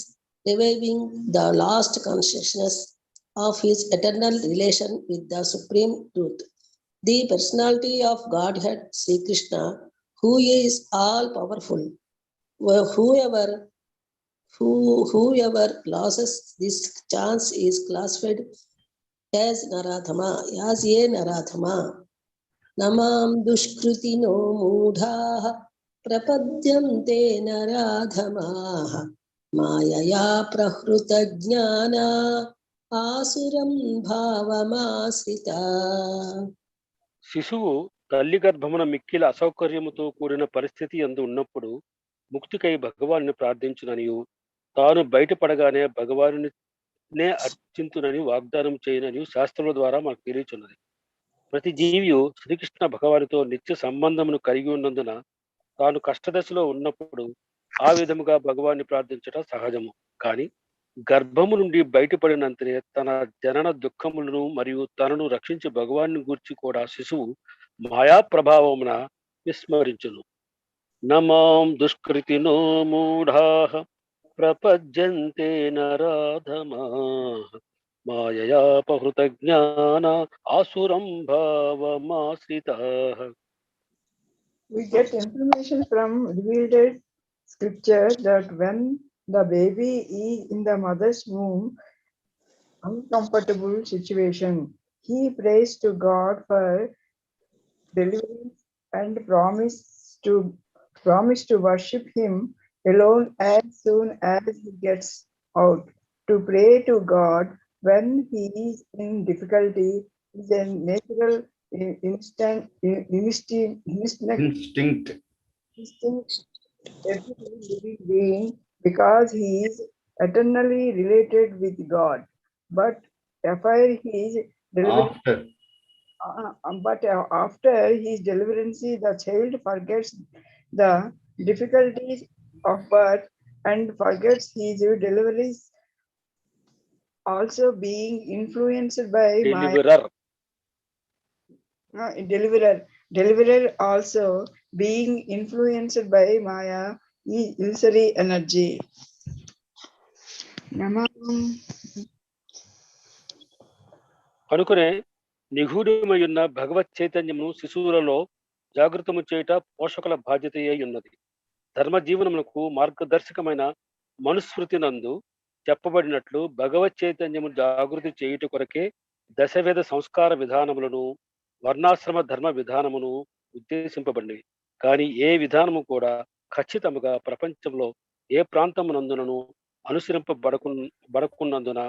reviving the lost consciousness of his eternal relation with the supreme truth. The personality of Godhead, Sri Krishna, who is all powerful, whoever loses this chance is classified as Naradhama, as a Naradhama. Namam dushkritino moodhaah prapadyante naradhamaah mayaya prahruta jnana ఆసురం భావమాశ్రితా. శిశువు తల్లి గర్భమున మిక్కిల అసౌకర్యముతో కూడిన పరిస్థితి యందు ఉన్నప్పుడు ముక్తికై భగవాను ప్రార్థించుననియు తాను బయటపడగానే భగవానునే అర్చింతునని వాగ్దానం చేయనని శాస్త్రముల ద్వారా మనకు తెలియచున్నది. ప్రతి జీవియు శ్రీకృష్ణ భగవానుతో నిత్య సంబంధమును కలిగి ఉన్నందున తాను కష్టదశలో ఉన్నప్పుడు ఆ విధముగా భగవాన్ని ప్రార్థించడం సహజము. కానీ గర్భము నుండి బయటపడినంతనే తన జనన దుఃఖములను మరియు తనను రక్షించి భగవాన్ని గూర్చి కూడా శిశువు మాయా ప్రభావమున విస్మరించును. నమాం దుష్కృతినో మూఢాః ప్రపద్యంతే నరాధమాః माययापहृतज्ञाना आसुरं भावमाश्रिताः. We get information from revealed scripture that when the baby is in the mother's womb, uncomfortable situation, he prays to God for deliverance and promise to worship him alone as soon as he gets out. To pray to God when he is in difficulty is a natural Instinct. instinct every living being because he is eternally related with God. But after his deliverance, after his deliverance, the child forgets the difficulties of birth and forgets his deliveries, also being influenced by my deliverer also being influenced by Maya illusory energy. Namam. కనుకనే నిగూఢమై ఉన్న భగవత్ చైతన్యమును శిశువులలో జాగృతము చేయుట పోషకుల బాధ్యతయే ఉన్నది. ధర్మ జీవనమునకు మార్గదర్శకమైన మనుస్మృతి నందు చెప్పబడినట్లు భగవత్ చైతన్యము జాగృతి చేయుట కొరకే దశవేద సంస్కార విధానములను వర్ణాశ్రమ ధర్మ విధానమును ఉద్దేశింపబడినవి. కానీ ఏ విధానము కూడా ఖచ్చితముగా ప్రపంచంలో ఏ ప్రాంతమునందునను అనుసరింపబడకున్నందున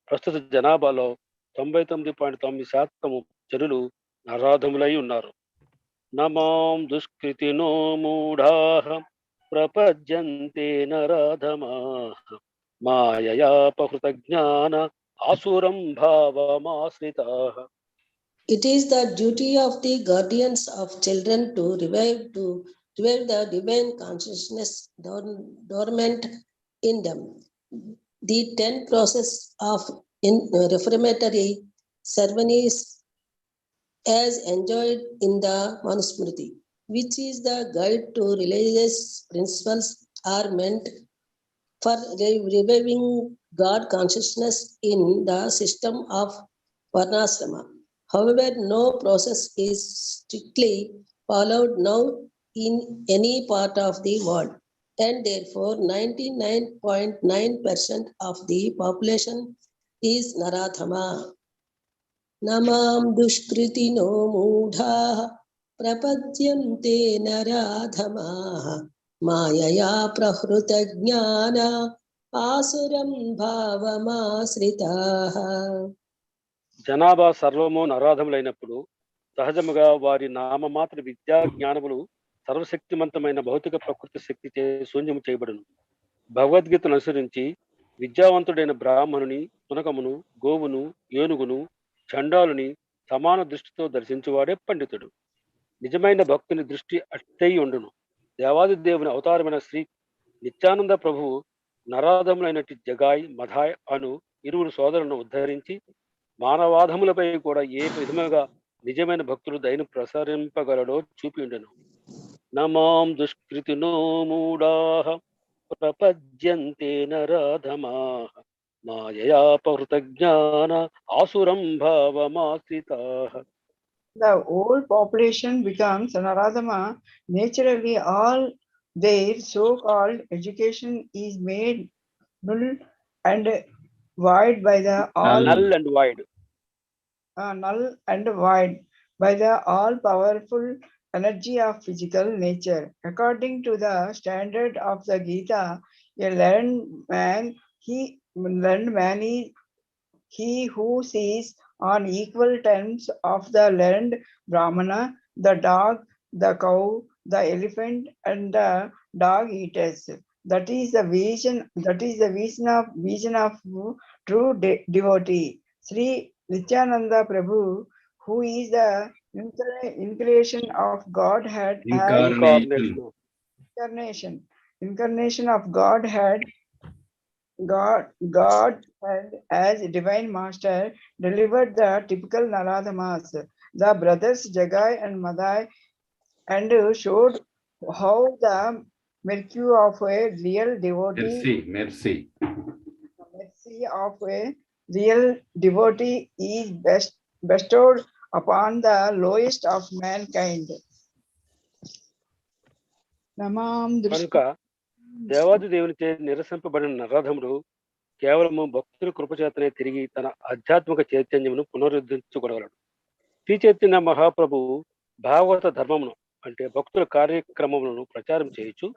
ప్రస్తుత జనాభాలో 99.9% జనులు నరాధములై ఉన్నారు. నమాం దుష్కృతినో మూఢాః ప్రపద్యంతే నరాధమాః మాయయాపహృతజ్ఞాన ఆసురం భావమాశ్రితాః. It is the duty of the guardians of children to revive the divine consciousness dormant in them. The 10 process of reformatory ceremonies as enjoyed in the Manusmriti, which is the guide to religious principles, are meant for reviving God consciousness in the system of Varnasrama. However, no process is strictly followed now in any part of the world, and therefore 99.9% of the population is Narathama. Namam dushkritino moodhaः prapadyante naradhamaः mayaya prahrita jnana asuram bhavamaasritaः. జనాభా సర్వము నరాధములైనప్పుడు సహజముగా వారి నామమాత్ర విద్యా జ్ఞానములు సర్వశక్తిమంతమైన భౌతిక ప్రకృతి శక్తిచే శూన్యము చేయబడును. భగవద్గీతను అనుసరించి విద్యావంతుడైన బ్రాహ్మణుని తునకమును, గోవును, ఏనుగును, చండాలుని సమాన దృష్టితో దర్శించువాడే పండితుడు. నిజమైన భక్తుని దృష్టి అట్టై ఉండును. దేవాది దేవుని అవతారమైన శ్రీ నిత్యానంద ప్రభువు నరాధములైనటి జగాయ్, మధాయ్ అను ఇరువురు సోదరులను ఉద్ధరించి మానవాధములపై కూడా ఏ విధముగా నిజమైన భక్తులు దయను ప్రసరింపగలడో చూపి ఉండెను. నమాం దుష్కృతినో మూఢాః ప్రపద్యంతే నరాధమాః మాయయాపహృతజ్ఞాన ఆసురం భావమాశ్రితాః. The whole population becomes Naradhama. Naturally, all their so-called education is made null and void by the null and void by the all-powerful energy of physical nature. According to the standard of the Gita, a learned man is he who sees on equal terms of the learned Brahmana, the dog, the cow, the elephant, and the dog eaters. That is the vision of true devotee. Sri Vijñāna Prabhu, who is the incarnation of Godhead, incarnation of Godhead, God as divine master delivered the typical Naradhamas, the brothers Jagai and Madai, and showed how the mercy of a real devotee, mercy of a real devotee is bestowed upon the lowest of mankind. Namam కనుక దేవాది దేవునిచే నిరసింపబడిన నరాధముడు కేవలము భక్తుల కృపచేతనే తిరిగి తన ఆధ్యాత్మిక చైతన్యమును పునరుద్ధరించుకోగలడు. శ్రీ చైతన్య మహాప్రభు భాగవత ధర్మమును అంటే భక్తుల కార్యక్రమములను ప్రచారం చేయుచు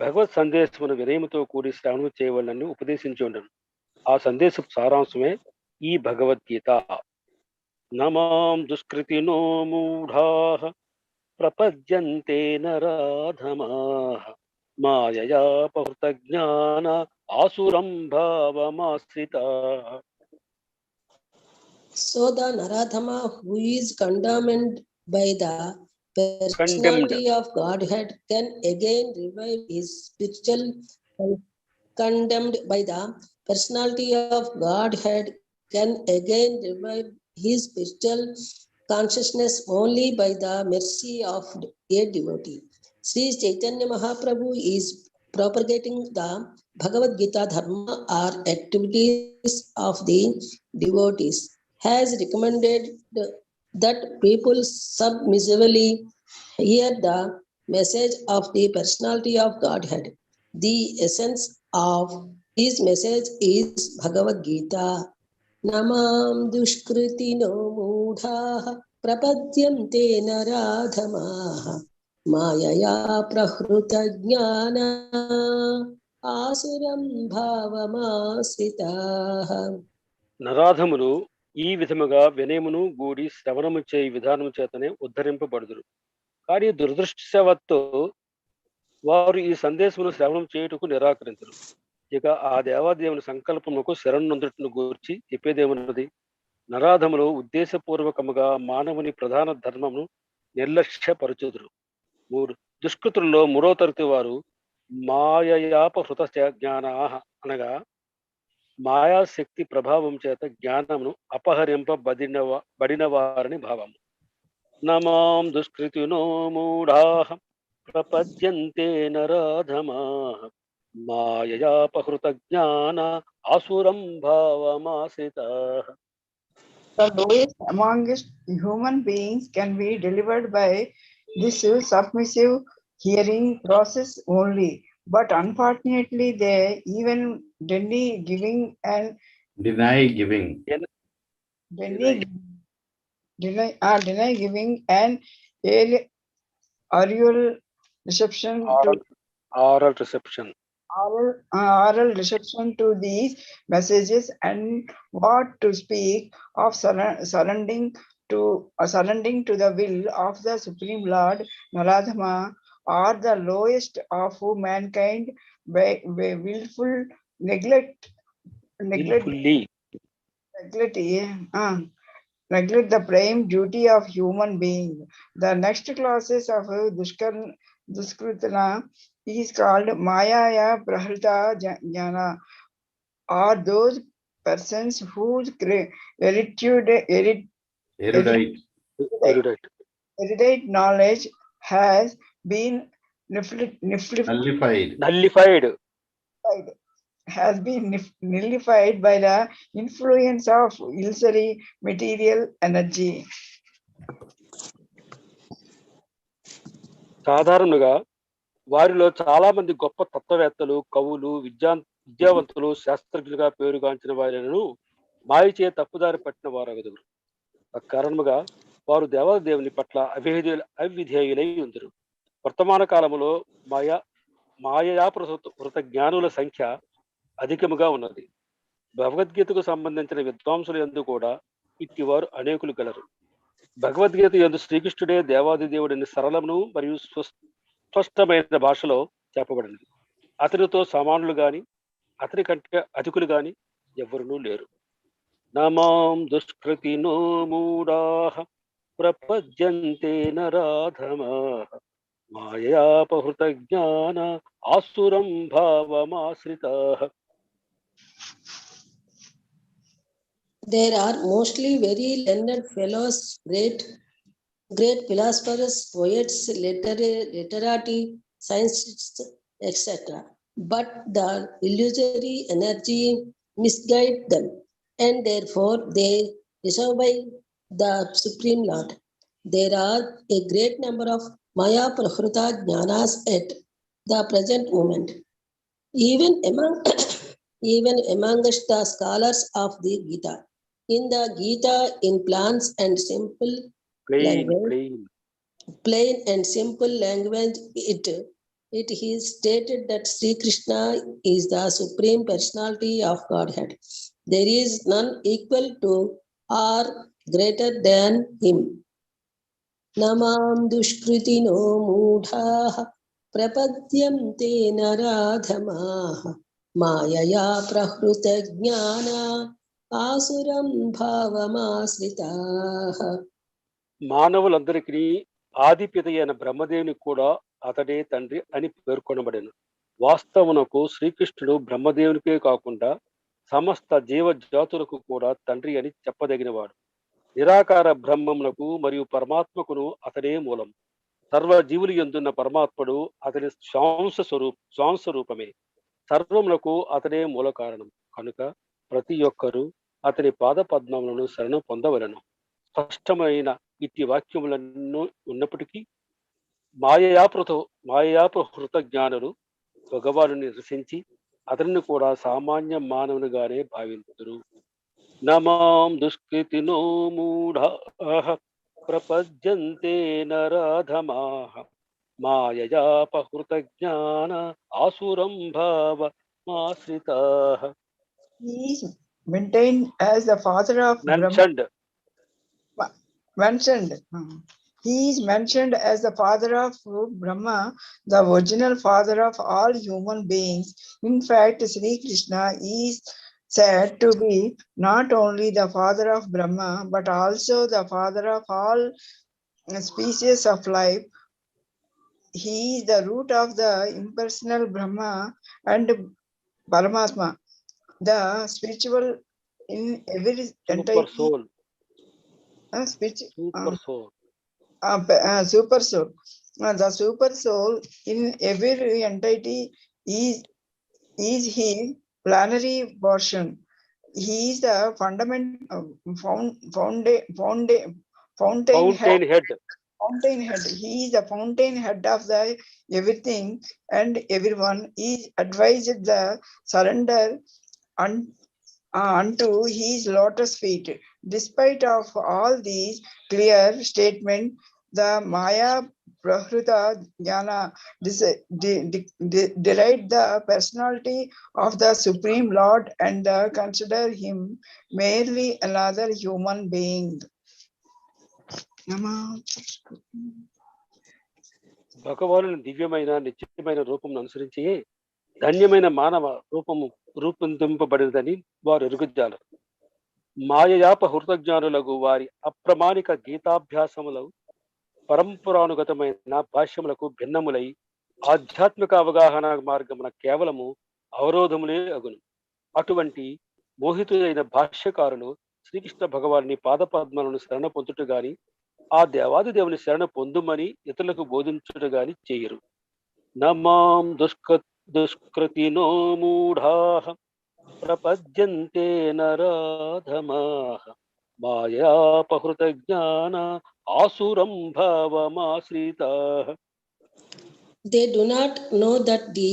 భగవత్ సందేశమును వినయముతో కూడి శ్రవణం చేయవలనని ఉపదేశించి ఉండను. ఆ సందేశపు సారాంశమే ఈ భగవద్గీత. నమాం దుష్కృతినో మూఢాః ప్రపద్యంతే నరాధమాః మాయయాపహృత జ్ఞాన ఆసురం భావమాశ్రితాః. So the Naradhama who is condemned by the personality of Godhead can again revive his spiritual condemned by the personality of Godhead can again revive his spiritual consciousness only by the mercy of a devotee. Sri Chaitanya Mahaprabhu is propagating the Bhagavad Gita Dharma or activities of the devotees, has recommended that people submissively hear the message of the personality of Godhead. The essence of his message is Bhagavad Gita. Namam dushkritino mudhaः prapadyante naradhamaः mayaya prahruta jnana asuram bhavamasritaः. నరాధములు ఈ విధముగా వినయమును గూడి శ్రవణము చేయి విధానము చేతనే ఉద్ధరింపబడుదురు. కానీ దురదృష్టవత్తు వారు ఈ సందేశమును శ్రవణం చేయుటకు నిరాకరించరు. ఇక ఆ దేవాదేవుని సంకల్పముకు శరణొందుటను గూర్చి చెప్పేదేమన్నది. నరాధములు ఉద్దేశపూర్వకముగా మానవుని ప్రధాన ధర్మమును నిర్లక్ష్యపరచుదురు. దుష్కృతుల్లో మూడో తరగతి వారు మాయయాపహృత జ్ఞానాః అనగా మాయాశక్తి ప్రభావం చేత జ్ఞానమును అపహరింపబడిన వారని భావము. నమాం దుష్కృతినో మూఢాః ప్రపద్యంతే నరాధమాః మాయయాపహృత జ్ఞాన ఆసురం భావమాశ్రితాః. The lowest amongst human beings can be delivered by this submissive hearing process only. But unfortunately, they even deny giving and oral reception to these messages, and what to speak of surrendering to the will of the Supreme Lord. Naradhama are the lowest of mankind by willful neglect the prime duty of human being. The next classes of Duskritana is called Mayaya Prahrita Jnana, are those persons whose erudite knowledge has been nullified by the influence of illusory material energy. సాధారణంగా వారిలో చాలా మంది గొప్ప తత్వవేత్తలు, కవులు, విద్యావంతులు, శాస్త్రజ్ఞులుగా పేరుగాంచిన వారిను మాయచే తప్పుదారి పట్టిన వారగదురు. కారణముగా వారు దేవాదేవుని పట్ల అవిధేయులై ఉందరు. వర్తమాన కాలంలో మాయయాపహృత జ్ఞానుల సంఖ్య అధికముగా ఉన్నది. భగవద్గీతకు సంబంధించిన విద్వాంసుల యందు కూడా ఇట్టివారు అనేకులు గలరు. భగవద్గీత యందు శ్రీకృష్ణుడే దేవాది దేవుడిని సరళమును మరియు స్పష్టమైన భాషలో చెప్పబడింది. అతనితో సమానులు గాని అతని కంటే అధికులు గాని ఎవరునూ లేరు. నమాం దుష్కృతినో మూఢాః ప్రపద్యంతే నరాధమాః మాయయాపహృత జ్ఞాన ఆసురం భావమాశ్రితాః. There are mostly very learned fellows, great philosophers, poets, literati, scientists, etc. But the illusory energy misguides them. and therefore they disobey the Supreme Lord. There are a great number of Maya Prahruta Jñānas at the present moment. Even amongst the scholars of the Gita. In the Gita, in plants and simple language, plain and simple language, it is stated that Sri Krishna is the Supreme Personality of Godhead. There is none equal to or greater than him. Namam dushkritino mudhaah prapadyante naradhamaah mayaya prahruta jnana asuram bhavamasritaah. మానవులందరికీ ఆదిపిత అయిన బ్రహ్మదేవుని కూడా అతడే తండ్రి అని పేర్కొనబడెను. వాస్తవమునకు శ్రీకృష్ణుడు బ్రహ్మదేవునికే కాకుండా సమస్త జీవజాతులకు కూడా తండ్రి అని చెప్పదగినవాడు. నిరాకార బ్రహ్మమునకు మరియు పరమాత్మకును అతడే మూలం. సర్వ జీవులు యందున్న పరమాత్ముడు అతని స్వాంశరూపమే. సర్వమునకు అతడే మూల కారణం కనుక ప్రతి ఒక్కరూ అతని పాద పద్మములను శరణు పొందవలెను. స్పష్టమైన ఇట్టి వాక్యములను ఉన్నప్పటికీ మాయాపహృత జ్ఞానులు భగవానుని రచించి అతనిని కూడా సామాన్య మానవునిగానే భావింతురు. నమాం దుష్కృతినో మూఢాః ప్రపద్యంతే నరాధమాః మాయయాపహృత జ్ఞాన ఆసురం భావమాశ్రితాః. He is maintained as the father of He is mentioned as the father of Brahma, the original father of all human beings. In fact, Sri Krishna is said to be not only the father of Brahma, but also the father of all species of life. He is the root of the impersonal Brahma and Paramatma, the spiritual in every Super soul. Super soul. The super soul in every entity is his planetary portion. He is the fountain head. He is the fountain head of the everything and everyone. Is advised the surrender unto his lotus feet. Despite of all these clear statements, the Maya Prahruta Jnana deride the personality of the Supreme Lord and consider him merely another human being. భగవానుని దివ్యమైన నిత్యమైన రూపం అనుసరించి ధన్యమైన మానవ రూపము రూపొందింపబడినదని వారు ఎరుగుజాలరు. మాయయాపహృతజ్ఞానులకు వారి అప్రమాణిక గీతాభ్యాసములు పరంపరానుగతమైన భాష్యములకు భిన్నములై ఆధ్యాత్మిక అవగాహన మార్గమున కేవలము అవరోధములే అగును. అటువంటి మోహితులైన భాష్యకారులు శ్రీకృష్ణ భగవాని పాదపద్మలను శరణ పొందుట గాని ఆ దేవాది దేవుని శరణ పొందుమని ఇతరులకు బోధించుట గాని చేయరు. నమాం దుష్కృతినో మూఢాః ప్రపద్యంతే నరాధమాః మాయాపహృత జ్ఞాన ఆసురం భావమాశ్రితాః. They do not know that the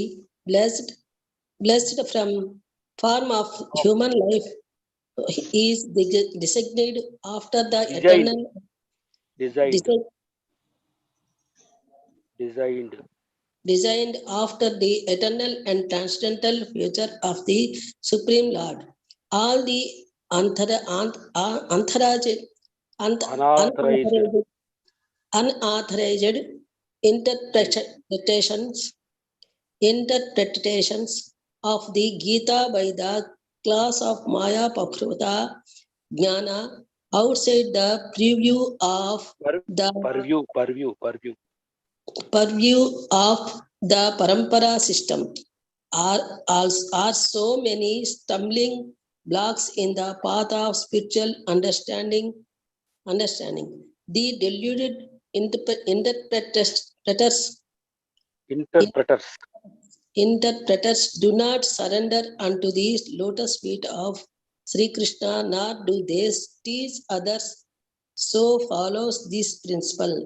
blessed from form of human life is designated after the eternal designed after the eternal and transcendental future of the Supreme Lord. All the unauthorized interpretations of the Gita by the class of Maya Prahruta Jnana outside the purview of the parampara system are so many stumbling blocks in the path of spiritual understanding. The deluded interpreters do not surrender unto the lotus feet of Sri Krishna, nor do they teach others. So follows this principle.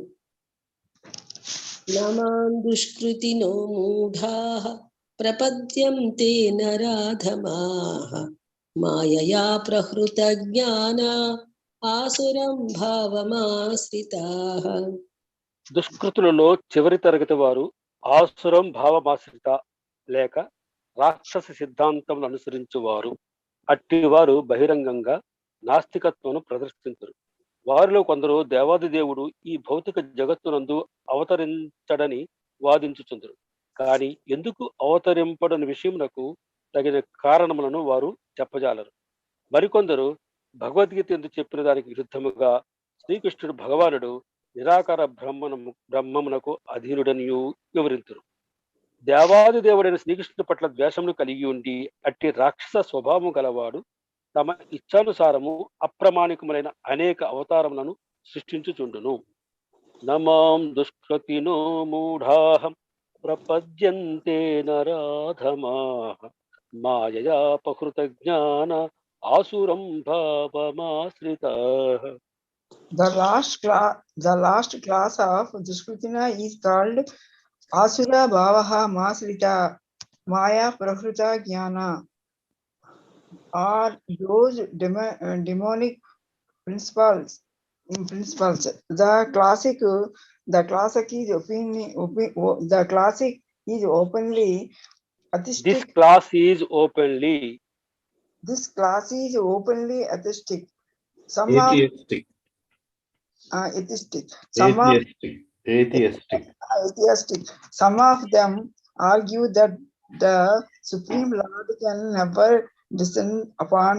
Namam dushkritino mudhaha prapadyante naradhamaha mayaya prahruta jnana asuram bhavamasritaha. దుష్కృతులలో చివరి తరగతి వారు ఆసురం భావమాశ్రిత లేక రాక్షస సిద్ధాంతములను అనుసరించువారు. అట్టివారు బహిరంగంగా నాస్తికత్వమును ప్రదర్శించరు. వారిలో కొందరు దేవాది దేవుడు ఈ భౌతిక జగత్తునందు అవతరించడని వాదించుచుందరు. కానీ ఎందుకు అవతరింపడని విషయమునకు తగిన కారణములను వారు చెప్పజాలరు. మరికొందరు భగవద్గీత ఎందుకు చెప్పిన దానికి విరుద్ధముగా శ్రీకృష్ణుడు భగవానుడు నిరాకార బ్రహ్మమునకు అధీనుడనియు వివరింతురు. దేవాది దేవుడైన శ్రీకృష్ణుడి పట్ల ద్వేషమును కలిగి ఉండి అట్టి రాక్షస స్వభావం గలవాడు తమ ఇచ్ఛానుసారము అప్రమాణికములైన అనేక అవతారములను సృష్టించుచుండును. నమాం దుష్కృతినో మూఢాహం ప్రపద్యంతే నరాధమాః మాయయా పహృత జ్ఞాన ఆసురం భావమాశ్రితాః. The last class of Duskritina is called Asura Bhavaha Masrita Maya Prahruta Jnana, or those demonic principles. The classic is openly atheistic. This class is openly Atheistic. Atheistic. Atheistic. Some of them argue that the Supreme Lord can never descend upon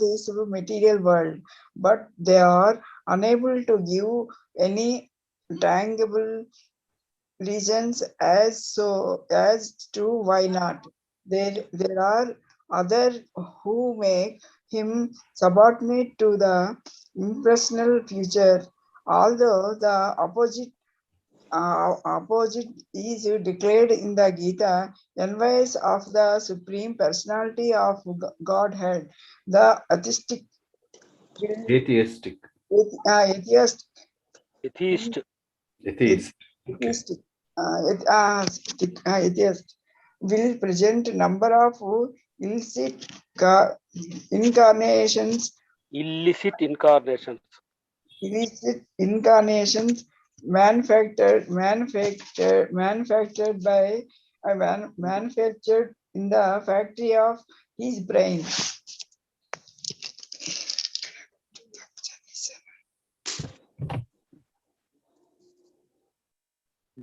this material world, but they are unable to give any tangible reasons as to why not. There are others who make him subordinate to the impersonal future, although the opposite is declared in the Gita, envious of the Supreme Personality of Godhead. The atheist. Atheist will present number of illicit incarnations manufactured in the factory of his brain.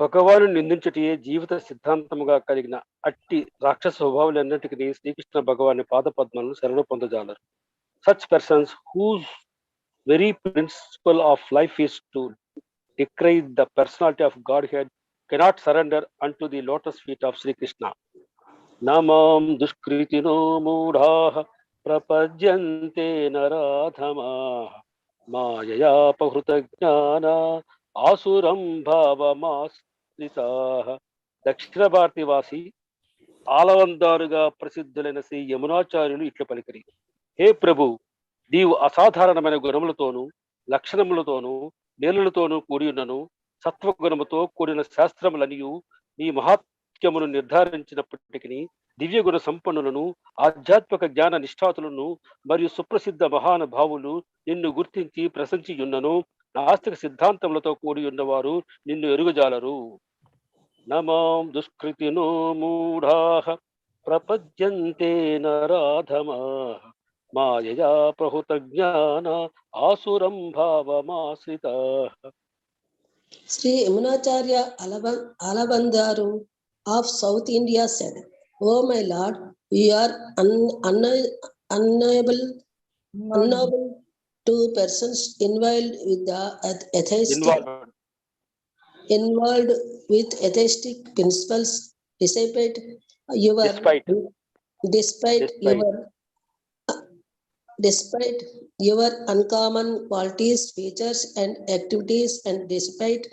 భగవాను నిందించుటయే జీవిత సిద్ధాంతముగా కలిగిన అట్టి రాక్షస స్వభావాలన్నిటికీ శ్రీకృష్ణ భగవాని పాదపద్మలను శరణు పొందజాలరు. Such persons whose very principle of life is to decry the personality of Godhead cannot surrender unto the lotus feet of Sri Krishna. Namam dushkritino mudhaః prapadyante naradhamaః mayaya pahruta jnana ఆసురం భావమాశ్రితాః. దక్షిణ భారతీవాసి ఆలవందారుగా ప్రసిద్ధులైన శ్రీ యమునాచార్యులు ఇట్లు పలికిరి. హే ప్రభు, నీవు అసాధారణమైన గుణములతోనూ లక్షణములతోనూ నేలలతోనూ కూడి ఉన్నను సత్వగుణముతో కూడిన శాస్త్రములనియు నీ మహాత్మ్యమును నిర్ధారించినప్పటికీ దివ్య గుణ సంపన్నులను ఆధ్యాత్మిక జ్ఞాన నిష్ఠాతులను మరియు సుప్రసిద్ధ మహానుభావులు నిన్ను గుర్తించి ప్రశంసియున్నను నాస్తిక సిద్ధాంతములతో కూడి ఉన్నవారు నిన్ను ఎరుగజాలరు. నమాం దుష్కృతినో మూఢాః ప్రపద్యంతే నరాధమాః మాయయా ప్రహృత జ్ఞాన ఆసురం భావమాశ్రితాః. Sri Yamunacharya Alabandaru of South India said, "Oh my Lord, we are unable two persons involved with atheistic principles despite your uncommon qualities, features, and activities, and despite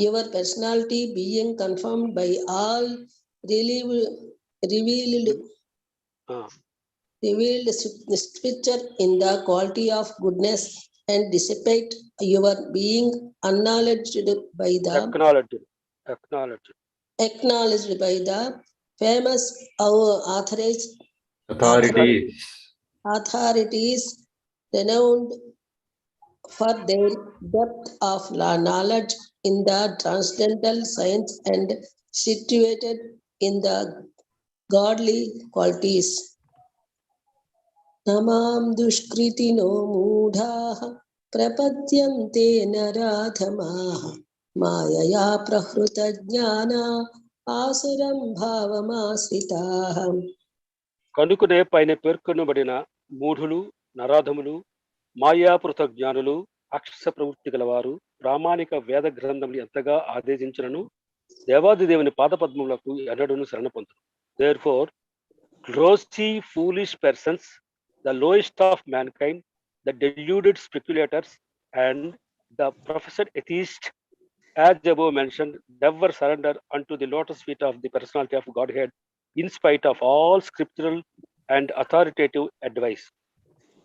your personality being confirmed by all revealed revealed scripture in the quality of goodness and dissipate your being acknowledged by the famous authorities renowned for their depth of knowledge in the transcendental science and situated in the godly qualities. Namam dushkritino mudhaha prapadyante naradhamaha mayaya prahruta jnana asuram bhavamasritaha. కనుకనే పైన పేర్కొనబడిన మూఢులు, నరాధములు, మాయాపృత జ్ఞానులు, అక్ష ప్రవృత్తి గలవారు ప్రామాణిక వేద గ్రంథములు ఎంతగా ఆదేశించినను దేవాది దేవుని పాదపద్మములకు ఎన్నడూను శరణ పొందును. Therefore, grossly foolish persons, the lowest of mankind, the deluded speculators, and the professed atheists, as above mentioned, never surrender unto the lotus feet of the personality of Godhead in spite of all scriptural and authoritative advice.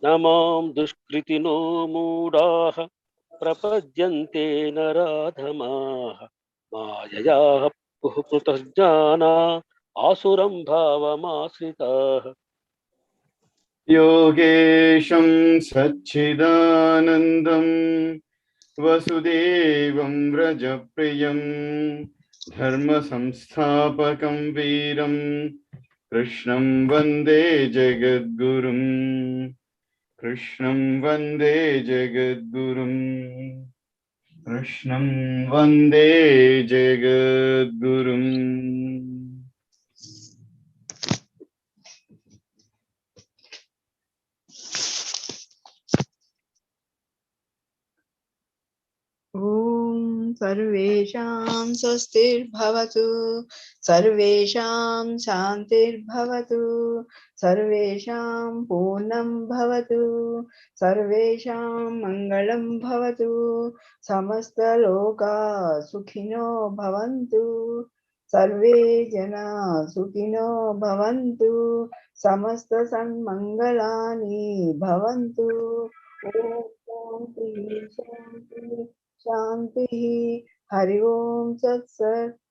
Namam dushkritino moodaha prapadyante naradhamaha mayaya puhprutajnana asuram bhavamasritaha. Yogesham Sachidanandam Vasudevam Vrajapriyam Dharma Samsthapakam Veeram Krishnam Vande Jagadgurum. Krishnam Vande Jagadgurum. Krishnam Vande Jagadgurum. ॐ सर्वेषां स्वस्तिर्भवतु, सर्वेषां शान्तिर्भवतु, सर्वेषां पूर्णं भवतु, सर्वेषां मङ्गलं भवतु, समस्तलोका सुखिनो भवन्तु, सर्वे जना सुखिनो भवन्तु, समस्त सन्मङ्गलानि भवन्तु. ॐ शान्तिः शान्तिः शान्तिः. हरि ओम तत्सत्.